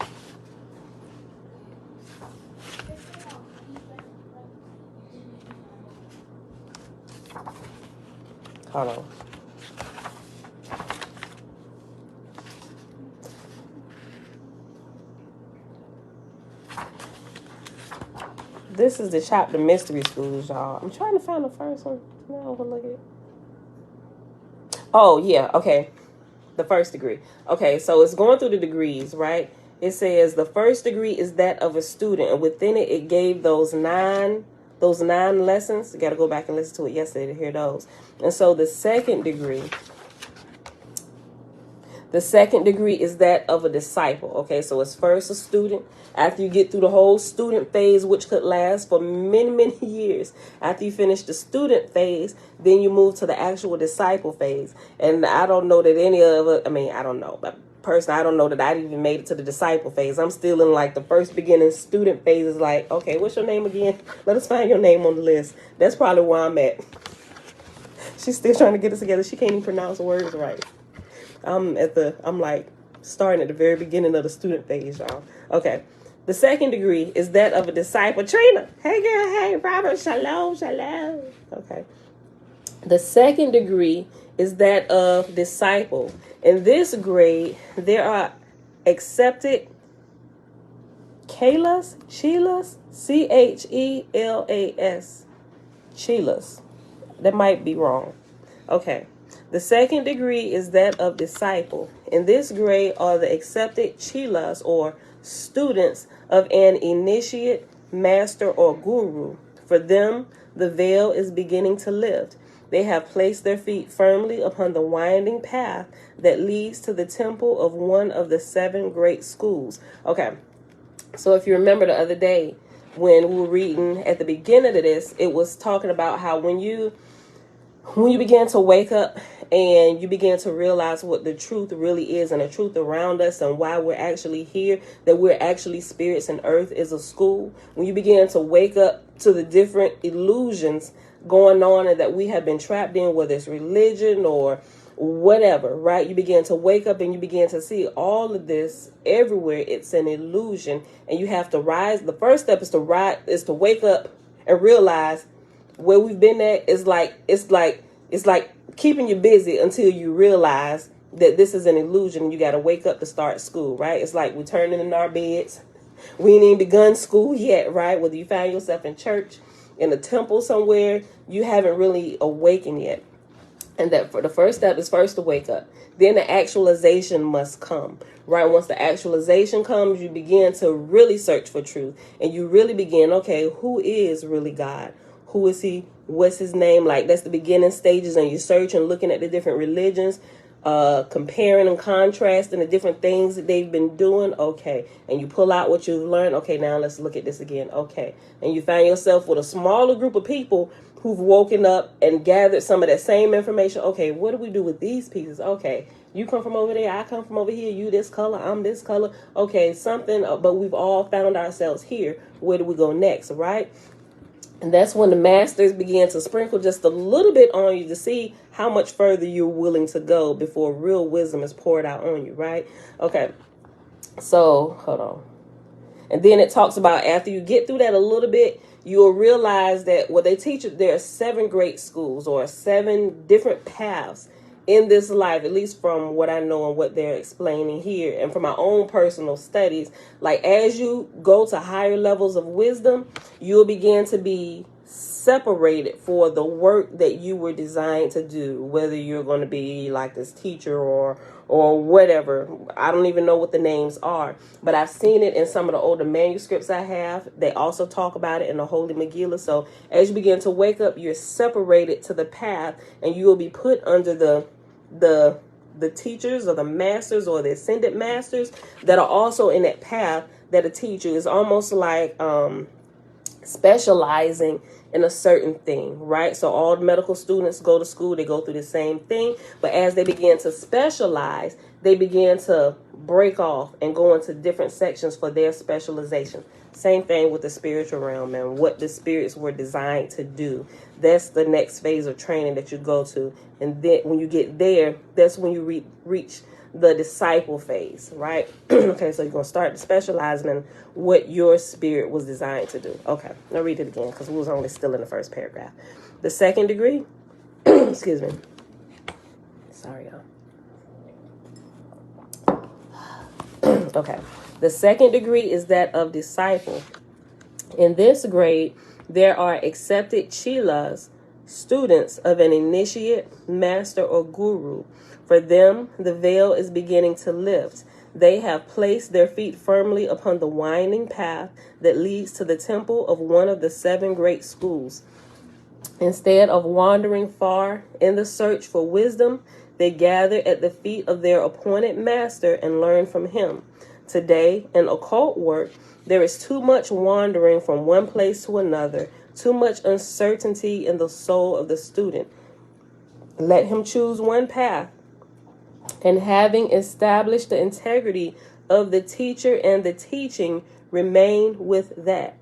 Hold on. This is the chapter Mystery Schools, y'all. I'm trying to find the first one. No, overlook it. Oh, yeah. Okay. The first degree. Okay, so it's going through the degrees, right? It says the first degree is that of a student, and within it, it gave those nine lessons. You got to go back and listen to it yesterday to hear those. And so the second degree is that of a disciple. Okay, so it's first a student. After you get through the whole student phase, which could last for many, many years, after you finish the student phase, then you move to the actual disciple phase. And I don't know that any of it, I don't know, but personally, I don't know that I even made it to the disciple phase. I'm still in like the first beginning student phase is like, okay, what's your name again? Let us find your name on the list. That's probably where I'm at. She's still trying to get us together. She can't even pronounce words right. I'm like starting at the very beginning of the student phase, y'all. Okay. The second degree is that of a disciple. Trina, hey girl, hey Robert, shalom, shalom. Okay. The second degree is that of disciple. In this grade, there are accepted chelas, Chelas, Chelas. That might be wrong. Okay. The second degree is that of disciple. In this grade are the accepted chelas, or students of an initiate, master, or guru. For them, the veil is beginning to lift. They have placed their feet firmly upon the winding path that leads to the temple of one of the 7 great schools. Okay, so if you remember the other day when we were reading at the beginning of this, it was talking about how when you begin to wake up and you begin to realize what the truth really is and the truth around us and why we're actually here, that we're actually spirits and earth is a school. When you begin to wake up to the different illusions going on and that we have been trapped in, whether it's religion or whatever, right? You begin to wake up and you begin to see all of this everywhere. It's an illusion, and you have to rise. The first step is to wake up and realize where we've been at is like, it's like keeping you busy until you realize that this is an illusion and you got to wake up to start school, right? It's like we're turning in our beds. We ain't even begun school yet, right? Whether you find yourself in church, in a temple somewhere, you haven't really awakened yet. And that for the first step is first to wake up. Then the actualization must come, right? Once the actualization comes, you begin to really search for truth. And you really begin, okay, who is really God? Who is he? What's his name? Like, that's the beginning stages, and you're searching, looking at the different religions, comparing and contrasting the different things that they've been doing. Okay. And you pull out what you've learned. Okay, now let's look at this again. Okay. And you find yourself with a smaller group of people who've woken up and gathered some of that same information. Okay, what do we do with these pieces? Okay, you come from over there, I come from over here, you this color, I'm this color. Okay, something, but we've all found ourselves here. Where do we go next, right? And that's when the masters begin to sprinkle just a little bit on you to see how much further you're willing to go before real wisdom is poured out on you, right? Okay, so hold on. And then it talks about after you get through that a little bit, you'll realize that what they teach you, there are 7 great schools or 7 different paths in this life, at least from what I know and what they're explaining here. And from my own personal studies, like as you go to higher levels of wisdom, you'll begin to be separated for the work that you were designed to do, whether you're going to be like this teacher or whatever. I don't even know what the names are, but I've seen it in some of the older manuscripts I have. They also talk about it in the Holy Megillah. So as you begin to wake up, you're separated to the path, and you will be put under the teachers or the masters or the ascended masters that are also in that path that a teacher is almost like specializing in a certain thing, right? So all medical students go to school, they go through the same thing, but as they begin to specialize, they begin to break off and go into different sections for their specialization. Same thing with the spiritual realm and what the spirits were designed to do. That's the next phase of training that you go to. And then when you get there, that's when you reach the disciple phase, right? Okay, so you're going to start specializing in what your spirit was designed to do. Okay, I'll read it again because we was only still in the first paragraph. The second degree, excuse me. Sorry, y'all. Okay, the second degree is that of disciple. In this grade, there are accepted chelas, students of an initiate, master, or guru. For them, the veil is beginning to lift. They have placed their feet firmly upon the winding path that leads to the temple of one of the 7 great schools. Instead of wandering far in the search for wisdom, they gather at the feet of their appointed master and learn from him. Today, in occult work, there is too much wandering from one place to another, too much uncertainty in the soul of the student. Let him choose one path, and having established the integrity of the teacher and the teaching, remain with that.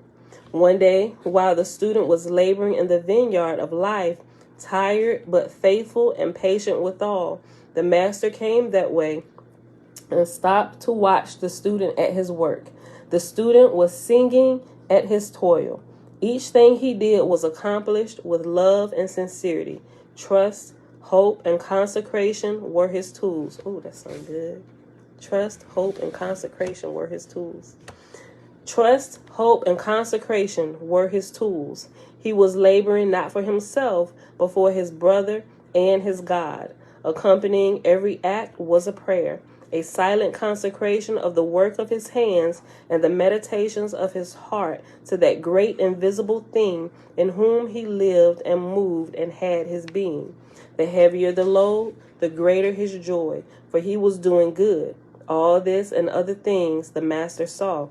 One day, while the student was laboring in the vineyard of life, tired but faithful and patient withal, the master came that way and stopped to watch the student at his work. The student was singing at his toil. Each thing he did was accomplished with love and sincerity. Trust, hope, and consecration were his tools. Oh, that's so good. Trust, hope, and consecration were his tools. Trust, hope, and consecration were his tools. He was laboring not for himself, but for his brother and his God. Accompanying every act was a prayer, a silent consecration of the work of his hands and the meditations of his heart to that great invisible thing in whom he lived and moved and had his being. The heavier the load, the greater his joy, for he was doing good. All this and other things the master saw.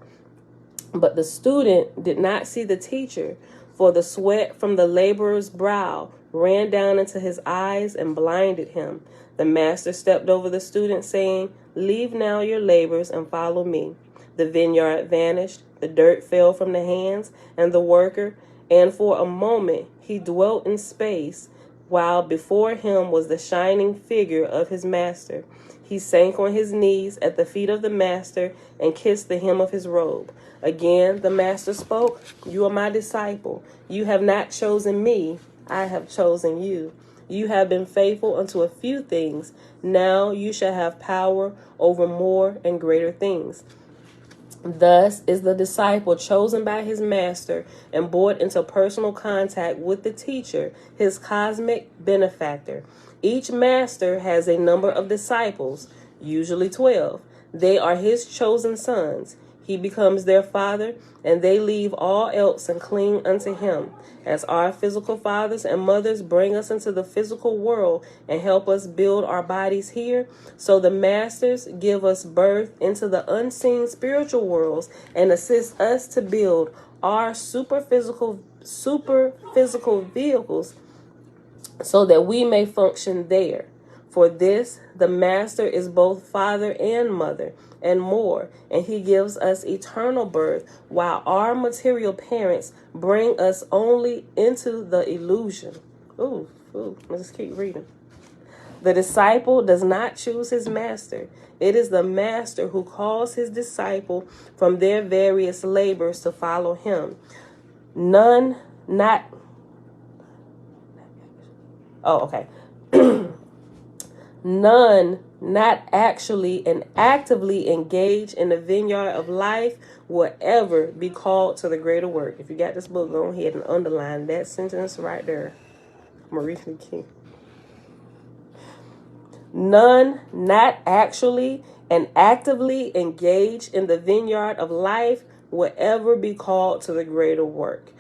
But the student did not see the teacher, for the sweat from the laborer's brow ran down into his eyes and blinded him. The master stepped over the student, saying, "Leave now your labors and follow me." The vineyard vanished, the dirt fell from the hands and the worker, and for a moment he dwelt in space, while before him was the shining figure of his master. He sank on his knees at the feet of the master and kissed the hem of his robe. Again, the master spoke, "You are my disciple. You have not chosen me. I have chosen you. You have been faithful unto a few things. Now you shall have power over more and greater things." Thus is the disciple chosen by his master and brought into personal contact with the teacher, his cosmic benefactor. Each master has a number of disciples, usually 12. They are his chosen sons. He becomes their father, and they leave all else and cling unto him. As our physical fathers and mothers bring us into the physical world and help us build our bodies here, so the masters give us birth into the unseen spiritual worlds and assist us to build our super physical vehicles so that we may function there. For this, the master is both father and mother, and more, and he gives us eternal birth, while our material parents bring us only into the illusion. Let's keep reading. The disciple does not choose his master. It is the master who calls his disciple from their various labors to follow him. None, not None not actually and actively engaged in the vineyard of life will ever be called to the greater work. If you got this book, go ahead and underline that sentence right there. I'm going to read it again. None not actually and actively engaged in the vineyard of life will ever be called to the greater work.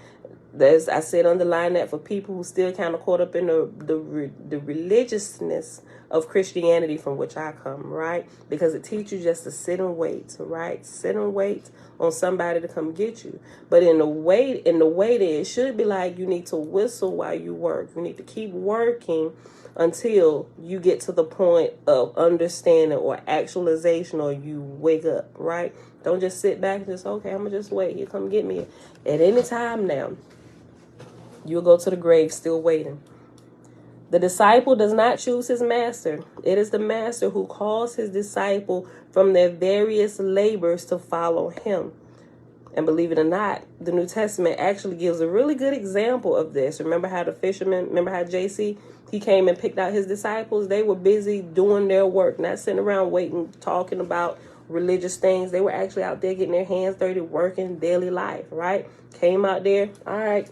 As I said, underline that for people who still kind of caught up in the religiousness of Christianity from which I come, right? Because it teaches you just to sit and wait, right? Sit and wait on somebody to come get you. But in the waiting, it should be like you need to whistle while you work. You need to keep working until you get to the point of understanding or actualization, or you wake up, right? Don't just sit back and just, okay, I'm going to just wait. He'll come get me at any time now. You'll go to the grave still waiting. The disciple does not choose his master. It is the master who calls his disciple from their various labors to follow him. And believe it or not, the New Testament actually gives a really good example of this. Remember how the fishermen, remember how JC, he came and picked out his disciples? They were busy doing their work, not sitting around waiting, talking about religious things. They were actually out there getting their hands dirty, working daily life, right? Came out there, all right,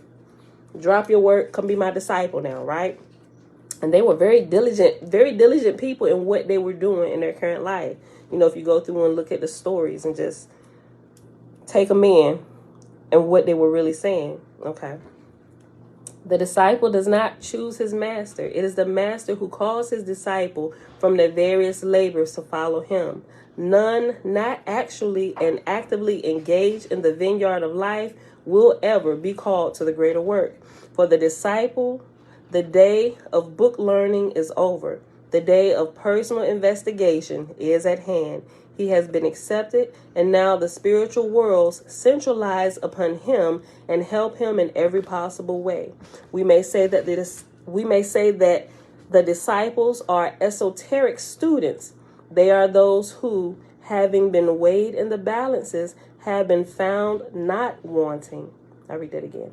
drop your work, come be my disciple now, right? And they were very diligent people in what they were doing in their current life. You know, if you go through and look at the stories and just take them in and what they were really saying, okay? The disciple does not choose his master. It is the master who calls his disciple from their various labors to follow him. None not actually and actively engaged in the vineyard of life will ever be called to the greater work. For the disciple, the day of book learning is over. The day of personal investigation is at hand. He has been accepted, and now the spiritual worlds centralize upon him and help him in every possible way. We may say that the disciples are esoteric students. They are those who, having been weighed in the balances, have been found not wanting. I read that again.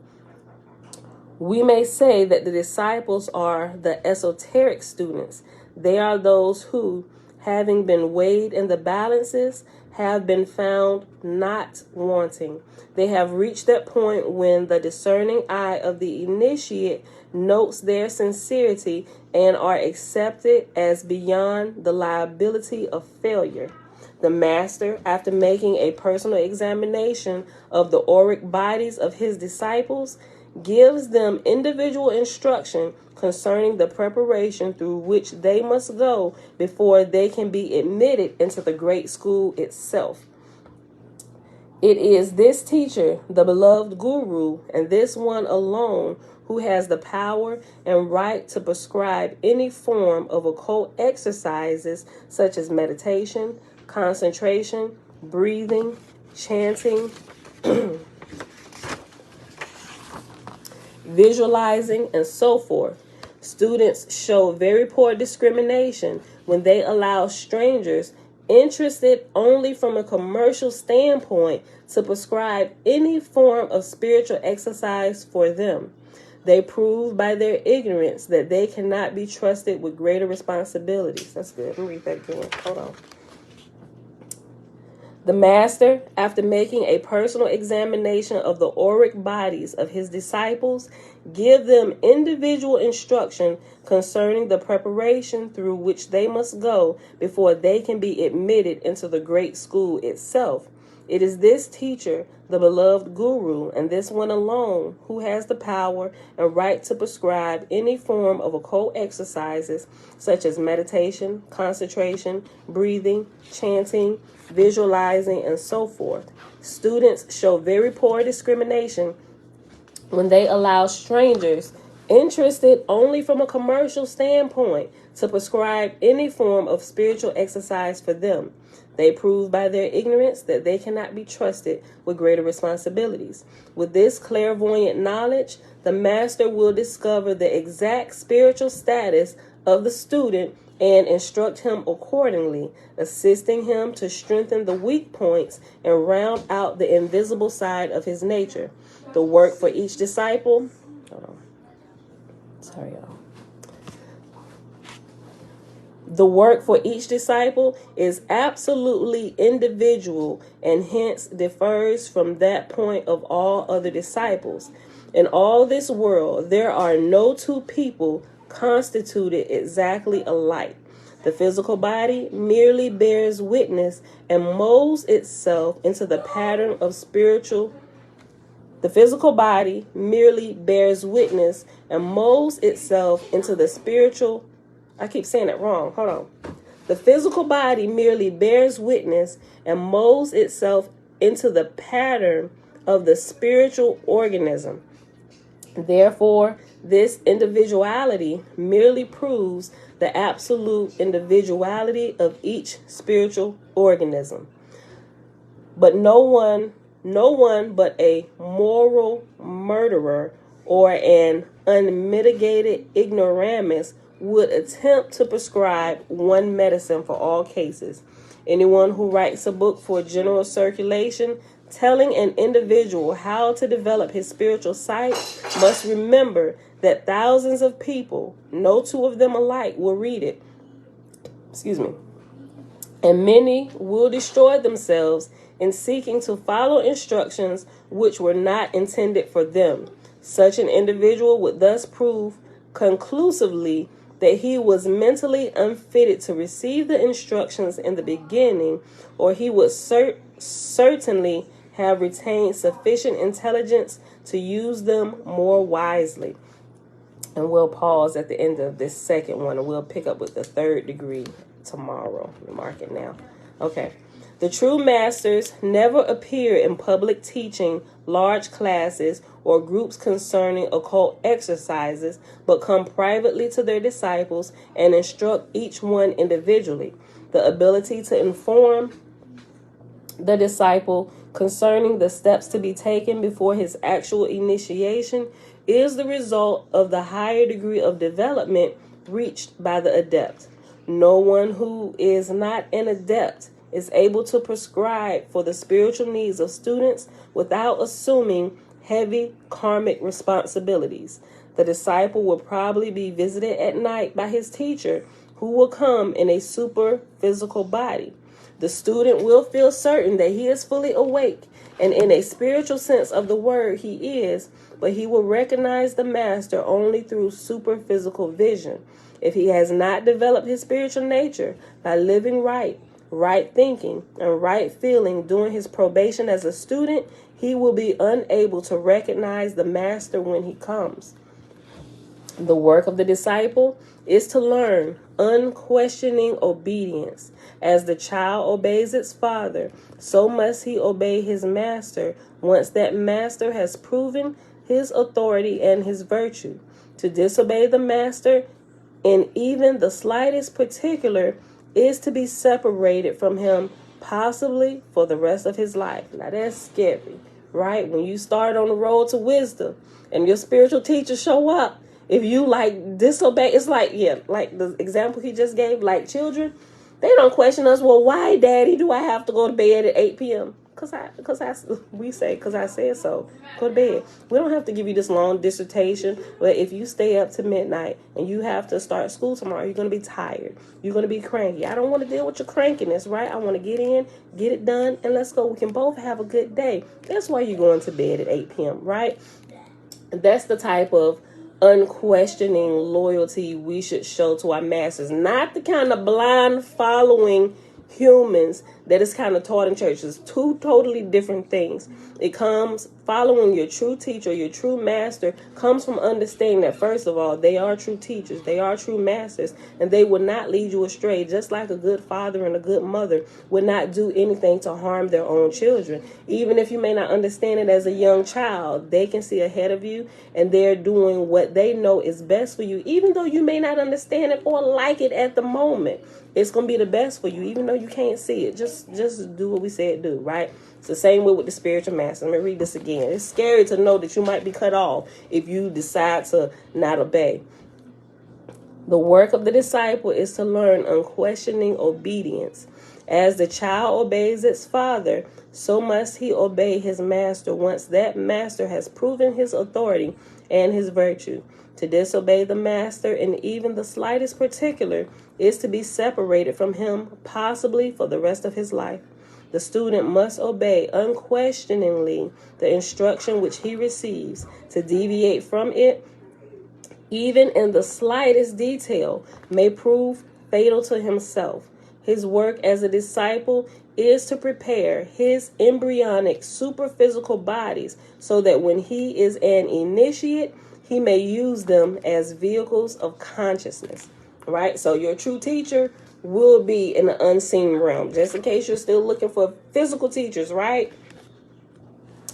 We may say that the disciples are the esoteric students. They are those who, having been weighed in the balances, have been found not wanting. They have reached that point when the discerning eye of the initiate notes their sincerity and are accepted as beyond the liability of failure. The master, after making a personal examination of the auric bodies of his disciples, gives them individual instruction concerning the preparation through which they must go before they can be admitted into the great school itself. It is this teacher, the beloved guru, and this one alone who has the power and right to prescribe any form of occult exercises such as meditation, concentration, breathing, chanting, visualizing, and so forth. Students show very poor discrimination when they allow strangers interested only from a commercial standpoint to prescribe any form of spiritual exercise for them. They prove by their ignorance that they cannot be trusted with greater responsibilities. That's good. Let me read that again. Hold on. The master, after making a personal examination of the auric bodies of his disciples, give them individual instruction concerning the preparation through which they must go before they can be admitted into the great school itself. It is this teacher, the beloved guru, and this one alone, who has the power and right to prescribe any form of occult exercises such as meditation, concentration, breathing, chanting, visualizing, and so forth. Students show very poor discrimination when they allow strangers interested only from a commercial standpoint to prescribe any form of spiritual exercise for them. They prove by their ignorance that they cannot be trusted with greater responsibilities. With this clairvoyant knowledge, the master will discover the exact spiritual status of the student and instruct him accordingly, assisting him to strengthen the weak points and round out the invisible side of his nature. The work for each disciple. Hold on. Sorry, y'all. The work for each disciple is absolutely individual and hence differs from that point of all other disciples. In all this world, there are no two people constituted exactly alike. The physical body merely bears witness and molds itself into the pattern of spiritual. The physical body merely bears witness and molds itself into the spiritual. I keep saying it wrong. Hold on. The physical body merely bears witness and molds itself into the pattern of the spiritual organism. Therefore, this individuality merely proves the absolute individuality of each spiritual organism. But no one but a moral murderer or an unmitigated ignoramus would attempt to prescribe one medicine for all cases. Anyone who writes a book for general circulation telling an individual how to develop his spiritual sight must remember that thousands of people, no two of them alike, will read it. And many will destroy themselves in seeking to follow instructions which were not intended for them. Such an individual would thus prove conclusively that he was mentally unfitted to receive the instructions in the beginning, or he would certainly have retained sufficient intelligence to use them more wisely. And we'll pause at the end of this second one, and we'll pick up with the third degree tomorrow. Let me mark it now. Okay. The true masters never appear in public teaching large classes or groups concerning occult exercises, but come privately to their disciples and instruct each one individually. The ability to inform the disciple concerning the steps to be taken before his actual initiation is the result of the higher degree of development reached by the adept. No one who is not an adept is able to prescribe for the spiritual needs of students without assuming heavy karmic responsibilities. The disciple will probably be visited at night by his teacher, who will come in a super physical body. The student will feel certain that he is fully awake, and in a spiritual sense of the word he is, but he will recognize the master only through super physical vision. If he has not developed his spiritual nature by living right thinking, and right feeling during his probation as a student, he will be unable to recognize the master when he comes. The work of the disciple is to learn unquestioning obedience. As the child obeys its father, so must he obey his master once that master has proven his authority and his virtue. To disobey the master in even the slightest particular is to be separated from him, possibly for the rest of his life. Now that's scary, right? When you start on the road to wisdom and your spiritual teachers show up If you like disobey, it's like, yeah, like the example he just gave, like children, they don't question us. Well, why, Daddy, do I have to go to bed at 8 p.m.? We say, because I said so. Go to bed. We don't have to give you this long dissertation. But if you stay up to midnight and you have to start school tomorrow, you're going to be tired. You're going to be cranky. I don't want to deal with your crankiness, right? I want to get in, get it done, and let's go. We can both have a good day. That's why you're going to bed at 8 p.m., right? That's the type of unquestioning loyalty we should show to our masters, not the kind of blind following humans that is kind of taught in churches. Two totally different things. It comes following your true teacher, your true master, comes from understanding that, first of all, they are true teachers, they are true masters, and they will not lead you astray, just like a good father and a good mother would not do anything to harm their own children. Even if you may not understand it as a young child, they can see ahead of you, and they're doing what they know is best for you, even though you may not understand it or like it at the moment. It's going to be the best for you, even though you can't see it. Just do what we said do, right? It's the same way with the spiritual master. Let me read this again. It's scary to know that you might be cut off if you decide to not obey. The work of the disciple is to learn unquestioning obedience. As the child obeys its father, so must he obey his master once that master has proven his authority and his virtue. To disobey the master in even the slightest particular is to be separated from him, possibly for the rest of his life. The student must obey unquestioningly the instruction which he receives. To deviate from it, even in the slightest detail, may prove fatal to himself. His work as a disciple is to prepare his embryonic superphysical bodies so that when he is an initiate, he may use them as vehicles of consciousness. Right? So your true teacher will be in the unseen realm. Just in case you're still looking for physical teachers, right?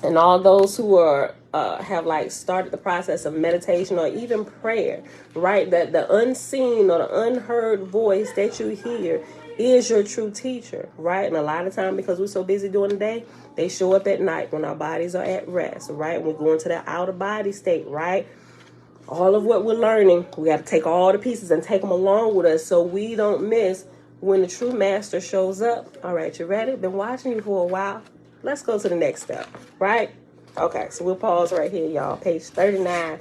And all those who are have like started the process of meditation or even prayer, right? That the unseen or the unheard voice that you hear is your true teacher, right? And a lot of time, because we're so busy during the day, they show up at night when our bodies are at rest, right? We're going to that outer body state, right? All of what we're learning, we got to take all the pieces and take them along with us so we don't miss when the true master shows up. All right, you ready? Been watching you for a while. Let's go to the next step, right? Okay, so we'll pause right here, y'all. Page 39.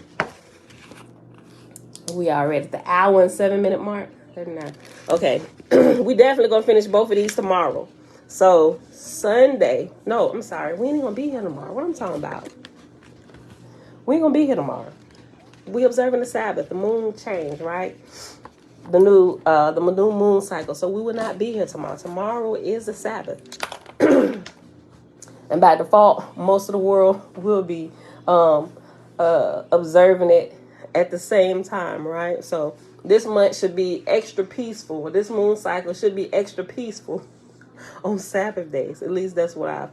We are already at the hour and 7-minute mark. 39. Okay, we definitely going to finish both of these tomorrow. So, Sunday. No, I'm sorry. We ain't going to be here tomorrow. What I'm talking about? We ain't going to be here tomorrow. We observing the Sabbath, the moon change, right? The new moon cycle. So we will not be here tomorrow. Tomorrow is the Sabbath. And by default, most of the world will be observing it at the same time, right? So this month should be extra peaceful. This moon cycle should be extra peaceful on Sabbath days. At least that's what I've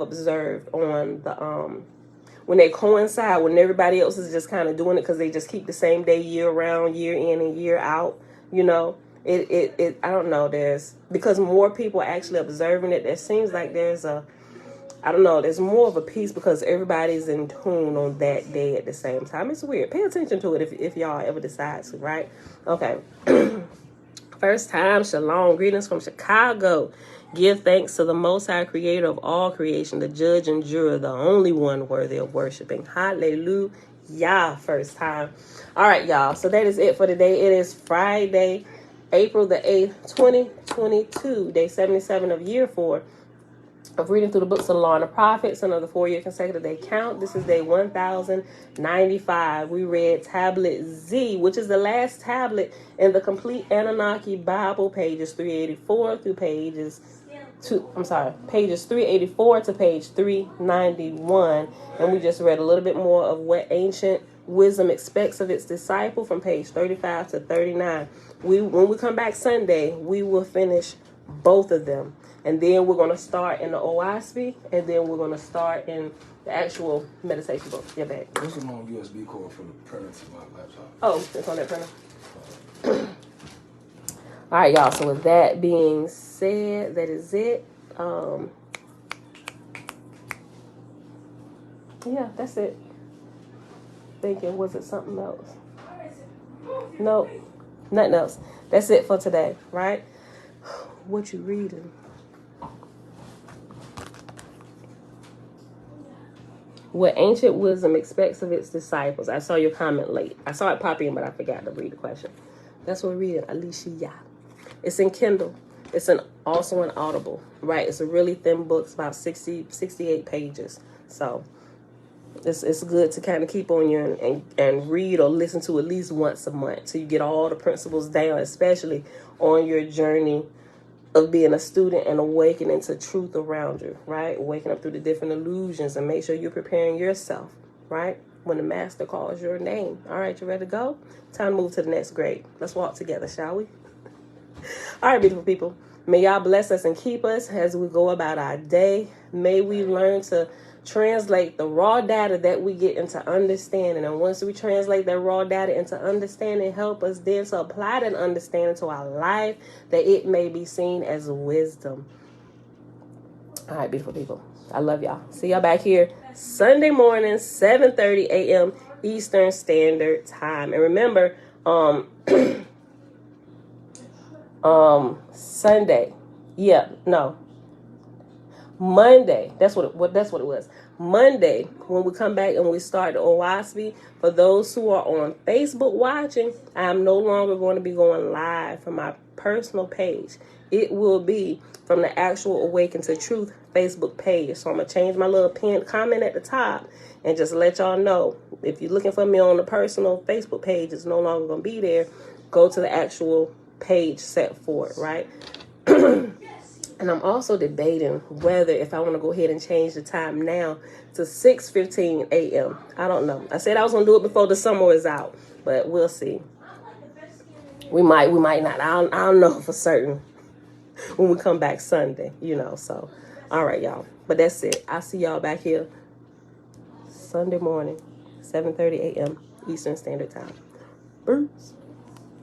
observed on the when they coincide, when everybody else is just kind of doing it because they just keep the same day year round, year in and year out, you know, it I don't know, because more people are actually observing it, there seems like there's more of a peace because everybody's in tune on that day at the same time. It's weird. Pay attention to it if y'all ever decide to, right? Okay. First time, shalom, greetings from Chicago. Give thanks to the Most High Creator of all creation, the judge and juror, the only one worthy of worshiping. Hallelujah. First time. All right, y'all. So that is it for today. It is Friday, April the 8th, 2022, day 77 of year 4 of reading through the books of the Law and the Prophets, another 4-year consecutive day count. This is day 1095. We read tablet Z, which is the last tablet in the complete Annunaki Bible, pages 384 through pages 384 to page 391. And we just read a little bit more of what ancient wisdom expects of its disciple from page 35 to 39. When we come back Sunday, we will finish both of them. And then we're going to start in the OISP, and then we're going to start in the actual meditation book. Yeah, babe. What's the long USB cord for the printer to my laptop? Oh, it's on that printer. All right, y'all. So with that being said, that is it. Yeah, that's it. thinking, was it something else? No, nothing else. That's it for today, right? What you reading? What ancient wisdom expects of its disciples. I saw your comment late. I saw it pop in, but I forgot to read the question. That's what we're reading, Alicia. It's in Kindle. It's also in Audible, right? It's a really thin book. It's about 68 pages. So it's good to kind of keep on you and read or listen to at least once a month so you get all the principles down, especially on your journey of being a student and awakening to truth around you, right? Waking up through the different illusions, and make sure you're preparing yourself, right? When the master calls your name. All right, you ready to go? Time to move to the next grade. Let's walk together, shall we? All right, beautiful people. May y'all bless us and keep us as we go about our day. May we learn to translate the raw data that we get into understanding. And once we translate that raw data into understanding, help us then to apply that understanding to our life, that it may be seen as wisdom. All right, beautiful people. I love y'all. See y'all back here Sunday morning, 7:30 a.m. Eastern Standard Time. And remember, Sunday. Monday. That's what it was. Monday, when we come back and we start the OWASP, for those who are on Facebook watching, I am no longer going to be going live from my personal page. It will be from the actual Awaken to Truth Facebook page. So I'm going to change my little pinned comment at the top and just let y'all know. If you're looking for me on the personal Facebook page, it's no longer going to be there. Go to the actual page set for it, right? And I'm also debating whether if I want to go ahead and change the time now to 6:15 a.m. I don't know. I said I was going to do it before the summer is out, but we'll see. We might not. I don't know for certain when we come back Sunday, so. All right, y'all. But that's it. I'll see y'all back here Sunday morning, 7:30 a.m. Eastern Standard Time. Peace.